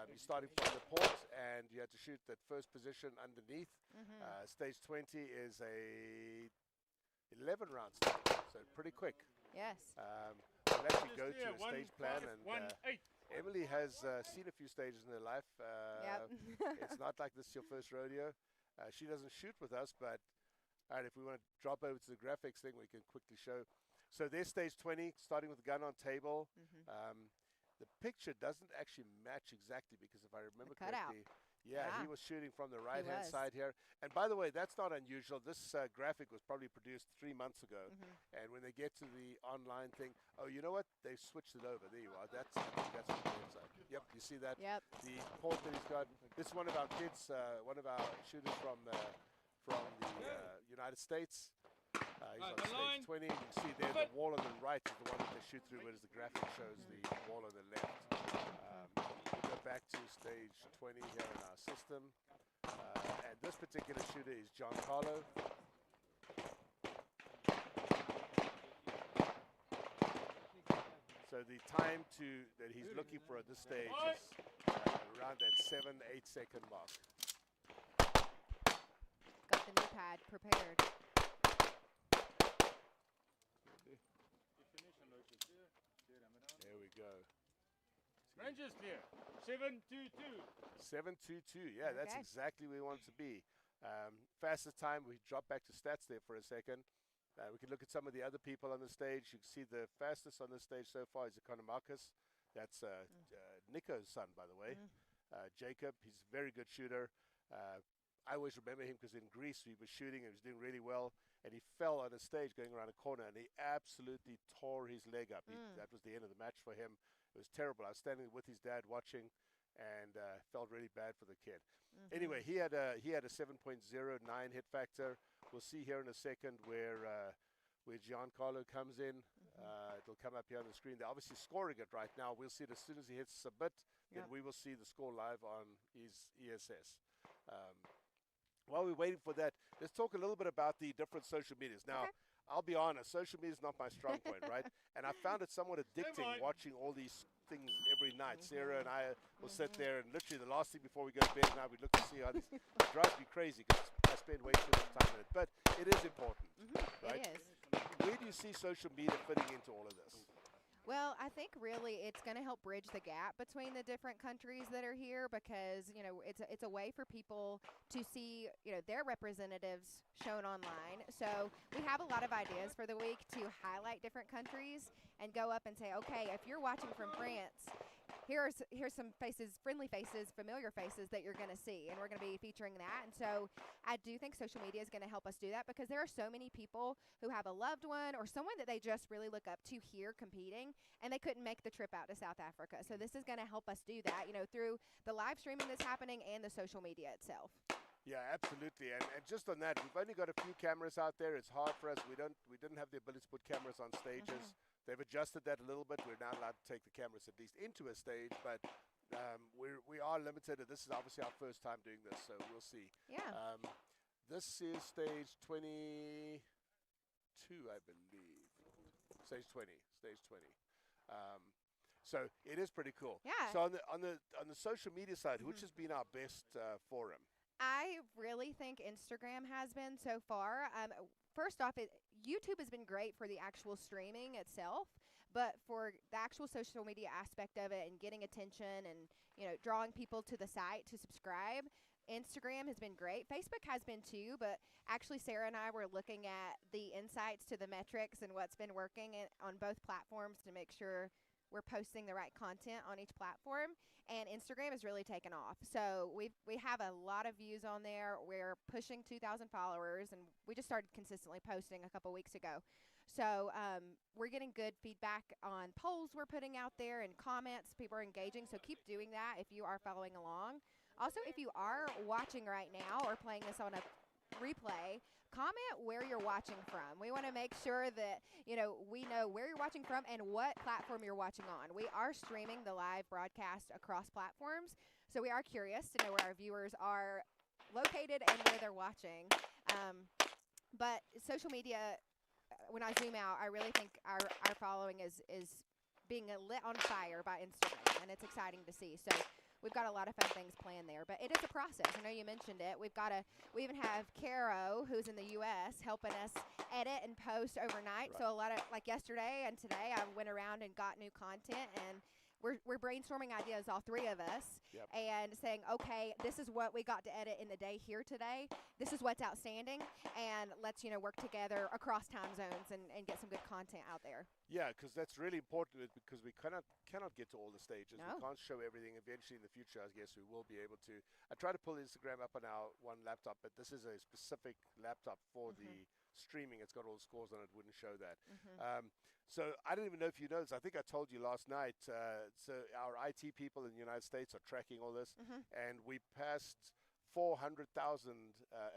You're starting from the port, and you have to shoot that first position underneath. Stage 20 is a 11-round stage, so pretty quick. Yes. We'll actually go to a stage plan, and Emily has seen a few stages in her life. It's not like this is your first rodeo. She doesn't shoot with us, but all right, if we want to drop over to the graphics thing, we can quickly show. So there's stage 20, starting with the gun on table. The picture doesn't actually match exactly, because if I remember correctly, he was shooting from the right-hand side here. And by the way, that's not unusual. This graphic was probably produced 3 months ago. And when they get to the online thing, oh, you know what? They've switched it over. There you are. That's from the inside. Yep, you see that? Yep. The port that he's got. This is one of our kids, one of our shooters from the United States. He's on stage 20. You can see there the wall on the right is the one that they shoot through, whereas the graphic shows the wall on the left. We'll go back to stage 20 here in our system. And this particular shooter is Giancarlo. So the time that he's looking for at this stage is around that 7-8 second mark. Got the new pad prepared. There we go. Range is clear. 722. 722. Yeah, that's exactly where we want it to be. Fastest time, we drop back to stats there for a second. We can look at some of the other people on the stage. You can see the fastest on the stage so far is Economachus. That's Nico's son, by the way. Jacob, he's a very good shooter. I always remember him because in Greece he was shooting and he was doing really well, and he fell on a stage going around a corner, and he absolutely tore his leg up. That was the end of the match for him. It was terrible. I was standing with his dad watching, and felt really bad for the kid. Anyway, he had a 7.09 hit factor. We'll see here in a second where Giancarlo comes in. It'll come up here on the screen. They're obviously scoring it right now. We'll see it as soon as he hits submit. Then we will see the score live on his ESS. While we're waiting for that, let's talk a little bit about the different social medias. Now, I'll be honest, social media is not my strong point, right? And I found it somewhat addicting watching all these things every night. Sarah and I will sit there, and literally the last thing before we go to bed at night, we look to see how this drives me crazy because I spend way too much time in it. But it is important, right? It is. Where do you see social media fitting into all of this? Well, I think really it's going to help bridge the gap between the different countries that are here, because it's a way for people to see their representatives shown online. So we have a lot of ideas for the week to highlight different countries and go up and say, okay, if you're watching from France, here's some faces, friendly faces, familiar faces that you're going to see, and we're going to be featuring that. And so I do think social media is going to help us do that, because there are so many people who have a loved one or someone that they just really look up to here competing, and they couldn't make the trip out to South Africa. So this is going to help us do that, through the live streaming that's happening and the social media itself. Yeah, absolutely. And just on that, we've only got a few cameras out there. It's hard for us. We didn't have the ability to put cameras on stages. They've adjusted that a little bit. We're now allowed to take the cameras at least into a stage, but we are limited. And this is obviously our first time doing this, so we'll see. Yeah. This is stage 22, I believe. Stage 20. So it is pretty cool. Yeah. So on the social media side, which has been our best forum? I really think Instagram has been so far. First off, YouTube has been great for the actual streaming itself, but for the actual social media aspect of it and getting attention and drawing people to the site to subscribe, Instagram has been great. Facebook has been too, but actually Sarah and I were looking at the insights to the metrics and what's been working on both platforms to make sure we're posting the right content on each platform, and Instagram has really taken off. So we have a lot of views on there. We're pushing 2,000 followers, and we just started consistently posting a couple weeks ago. So we're getting good feedback on polls we're putting out there and comments. People are engaging, so keep doing that if you are following along. Also, if you are watching right now or playing this on a replay, comment where you're watching from. We want to make sure that we know where you're watching from and what platform you're watching on. We are streaming the live broadcast across platforms, so we are curious to know where our viewers are located and where they're watching. But social media, when I zoom out, I really think our following is being lit on fire by Instagram, and it's exciting to see. So we've got a lot of fun things planned there, but it is a process. I know you mentioned it. We even have Caro, who's in the U.S., helping us edit and post overnight. Right. So a lot of, like yesterday and today, I went around and got new content, and we're brainstorming ideas, all three of us, and saying, okay, this is what we got to edit in the day here today. This is what's outstanding, and let's work together across time zones and get some good content out there. Yeah, because that's really important, because we cannot get to all the stages. No. We can't show everything. Eventually in the future, I guess we will be able to. I try to pull Instagram up on our one laptop, but this is a specific laptop for the streaming. It's got all the scores on it. Wouldn't show that. So I don't even know if you know this. I think I told you last night. So our IT people in the United States are tracking all this, and we passed 400,000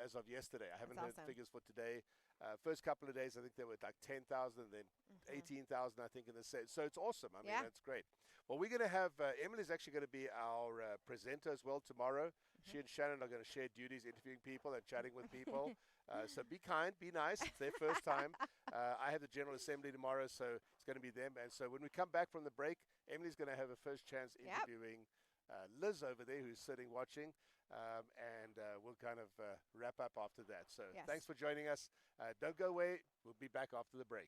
as of yesterday. I haven't heard awesome. figures for today. First couple of days, I think there were like 10,000, then 18,000, I think, in the set. So it's awesome. I mean, Yeah. it's great. Well, we're going to have Emily's actually going to be our presenter as well tomorrow. She and Shannon are going to share duties, interviewing people and chatting with people. So be kind, be nice. It's their first time. I have the General Assembly tomorrow, so it's going to be them. And so when we come back from the break, Emily's going to have a first chance interviewing Liz over there, who's sitting watching. And we'll kind of wrap up after that. So thanks for joining us. Don't go away. We'll be back after the break.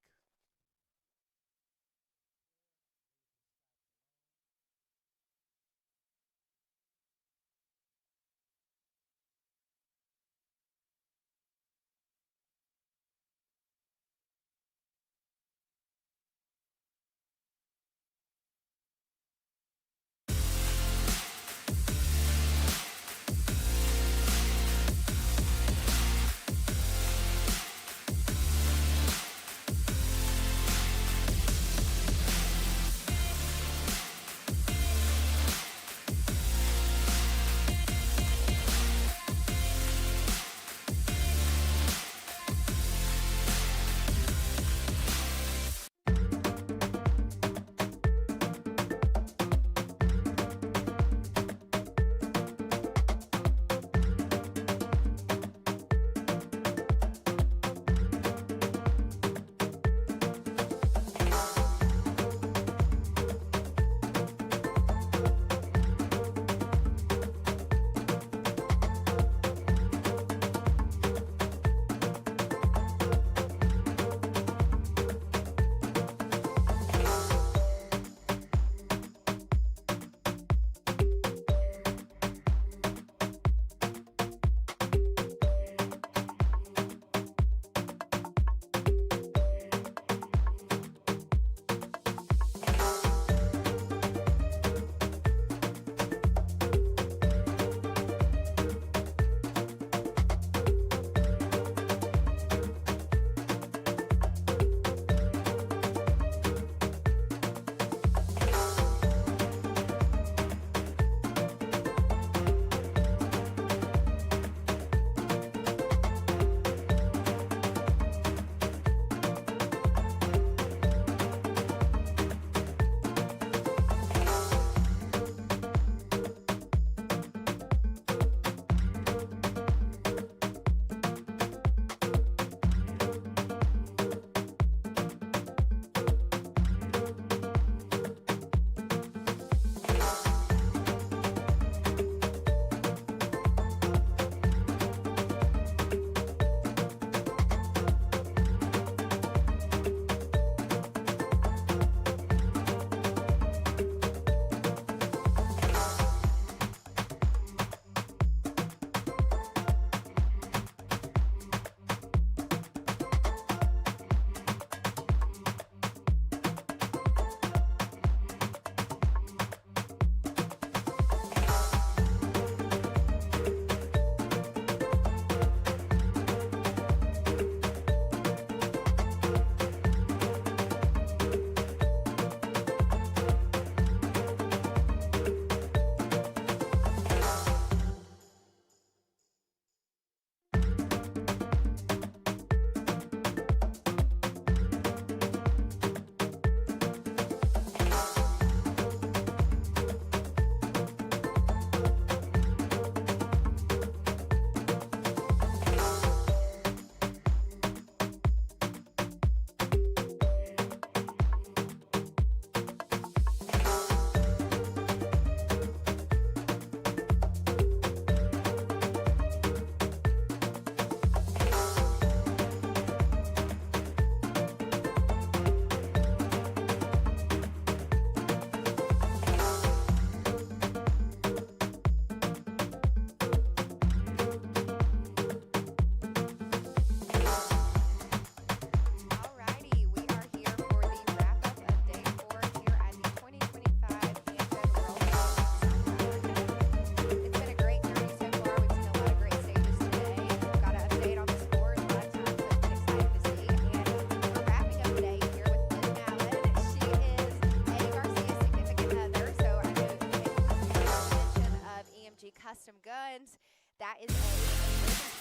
guns. That is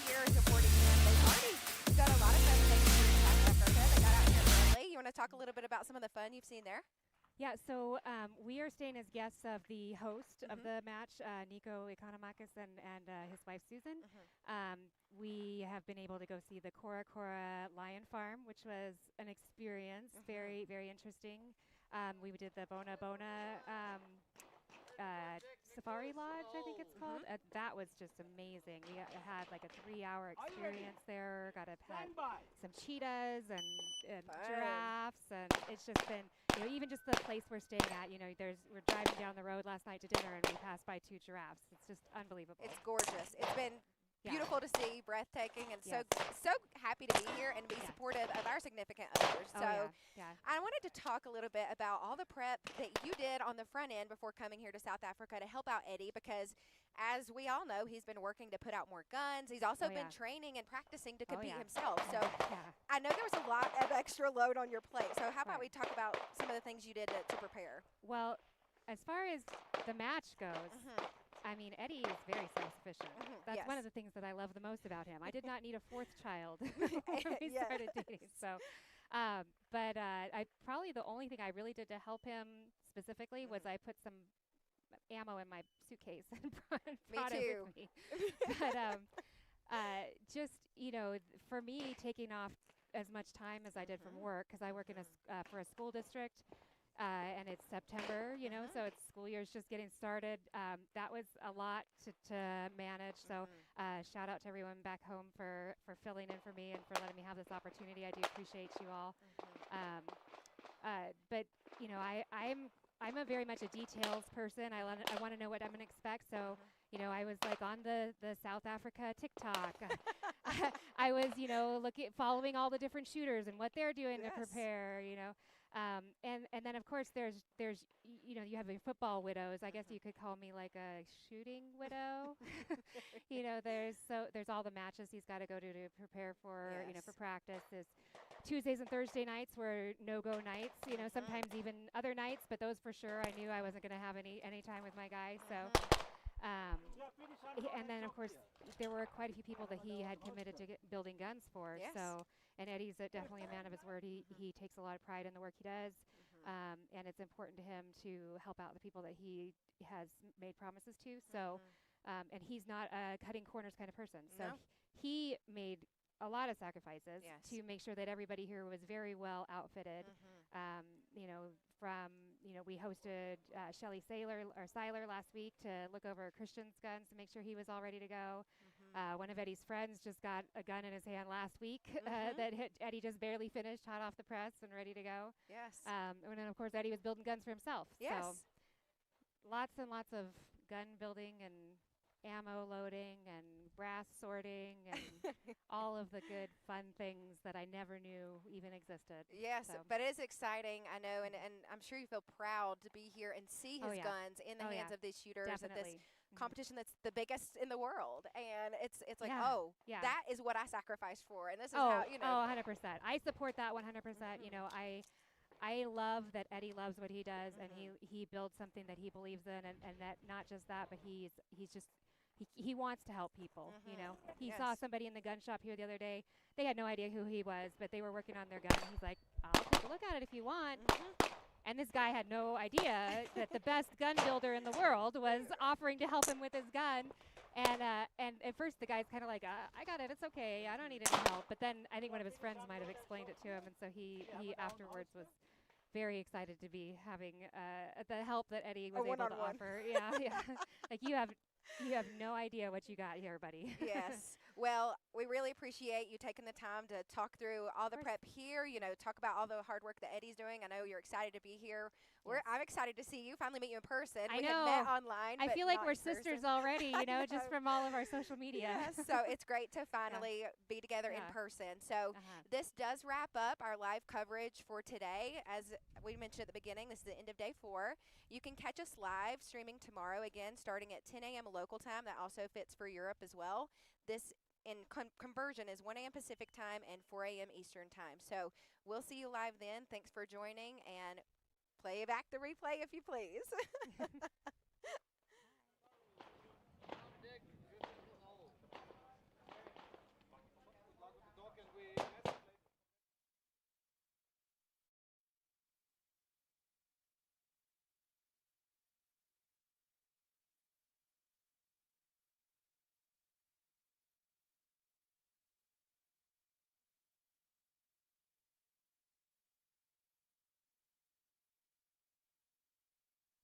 here supporting them. They've already done a lot of fun things here in South Africa. They got out here early. You want to talk a little bit about some of the fun you've seen there? Yeah, so we are staying as guests of the host of the match, Nico Economakis and his wife Susan. We have been able to go see the Kora Kora Lion Farm, which was an experience, very, very interesting. We did the Bona Bona Safari Lodge, I think it's called. That was just amazing. We had like a 3-hour experience there. Got to pet some cheetahs and giraffes, and it's just been, even just the place we're staying at. We're driving down the road last night to dinner, and we passed by 2 giraffes. It's just unbelievable. It's gorgeous. It's been beautiful to see, breathtaking, and so happy to be here and be supportive of our significant others. I wanted to talk a little bit about all the prep that you did on the front end before coming here to South Africa to help out Eddie, because as we all know, he's been working to put out more guns. He's also been training and practicing to compete himself. So I know there was a lot of extra load on your plate. So how about we talk about some of the things you did to prepare? Well, as far as the match goes, I mean, Eddie is very self-sufficient. That's one of the things that I love the most about him. I did not need a 4th child when we started dating. So, but probably the only thing I really did to help him specifically was I put some ammo in my suitcase and brought it with me. But just, for me, taking off as much time as I did from work, because I work in for a school district. And it's September, so it's school year's just getting started. That was a lot to manage. So shout out to everyone back home for filling in for me and for letting me have this opportunity. I do appreciate you all. But I'm a very much a details person. I want to know what I'm going to expect. So I was like on the South Africa TikTok. I was following all the different shooters and what they're doing to prepare. And then of course there's you have your football widows. I guess you could call me like a shooting widow. There's all the matches he's got to go to prepare for for practice. There's Tuesdays and Thursday nights were no-go nights. Sometimes even other nights, but those for sure I knew I wasn't going to have any time with my guy. So. And then of course there were quite a few people that he had committed to building guns for. So, and Eddie's definitely a man of his word. He takes a lot of pride in the work he does, and it's important to him to help out the people that he has made promises to. So, and he's not a cutting corners kind of person. So he made a lot of sacrifices to make sure that everybody here was very well outfitted. We hosted Shelly Seiler last week to look over Christian's guns to make sure he was all ready to go. One of Eddie's friends just got a gun in his hand last week that Eddie just barely finished, hot off the press and ready to go. And then of course Eddie was building guns for himself. So lots and lots of gun building and ammo loading and brass sorting and all of the good fun things that I never knew even existed. But it is exciting, I know, and I'm sure you feel proud to be here and see his guns in the hands of these shooters at this competition that's the biggest in the world. And it's like, that is what I sacrificed for, and this is how, 100%. I support that 100%. I love that Eddie loves what he does, and he builds something that he believes in, and that not just that, but he wants to help people. He saw somebody in the gun shop here the other day. They had no idea who he was, but they were working on their gun. He's like, I'll take a look at it if you want. And this guy had no idea that the best gun builder in the world was offering to help him with his gun. And at first the guy's kind of like, I got it, it's okay, I don't need any help. But then I think one of his friends might have explained it to him, and so he afterwards was very excited to be having the help that Eddie was able to offer. Like you have no idea what you got here, buddy. Well, we really appreciate you taking the time to talk through all the prep here, talk about all the hard work that Eddie's doing. I know you're excited to be here. I'm excited to see you, finally meet you in person. I know. Had met online, I but feel like not we're in person. sisters already, just from all of our social media. So it's great to finally be together in person. So this does wrap up our live coverage for today. As we mentioned at the beginning, this is the end of day 4. You can catch us live streaming tomorrow again, starting at 10 a.m. local time. That also fits for Europe as well. This in conversion is 1 a.m. Pacific time and 4 a.m. Eastern time. So we'll see you live then. Thanks for joining, and play back the replay if you please.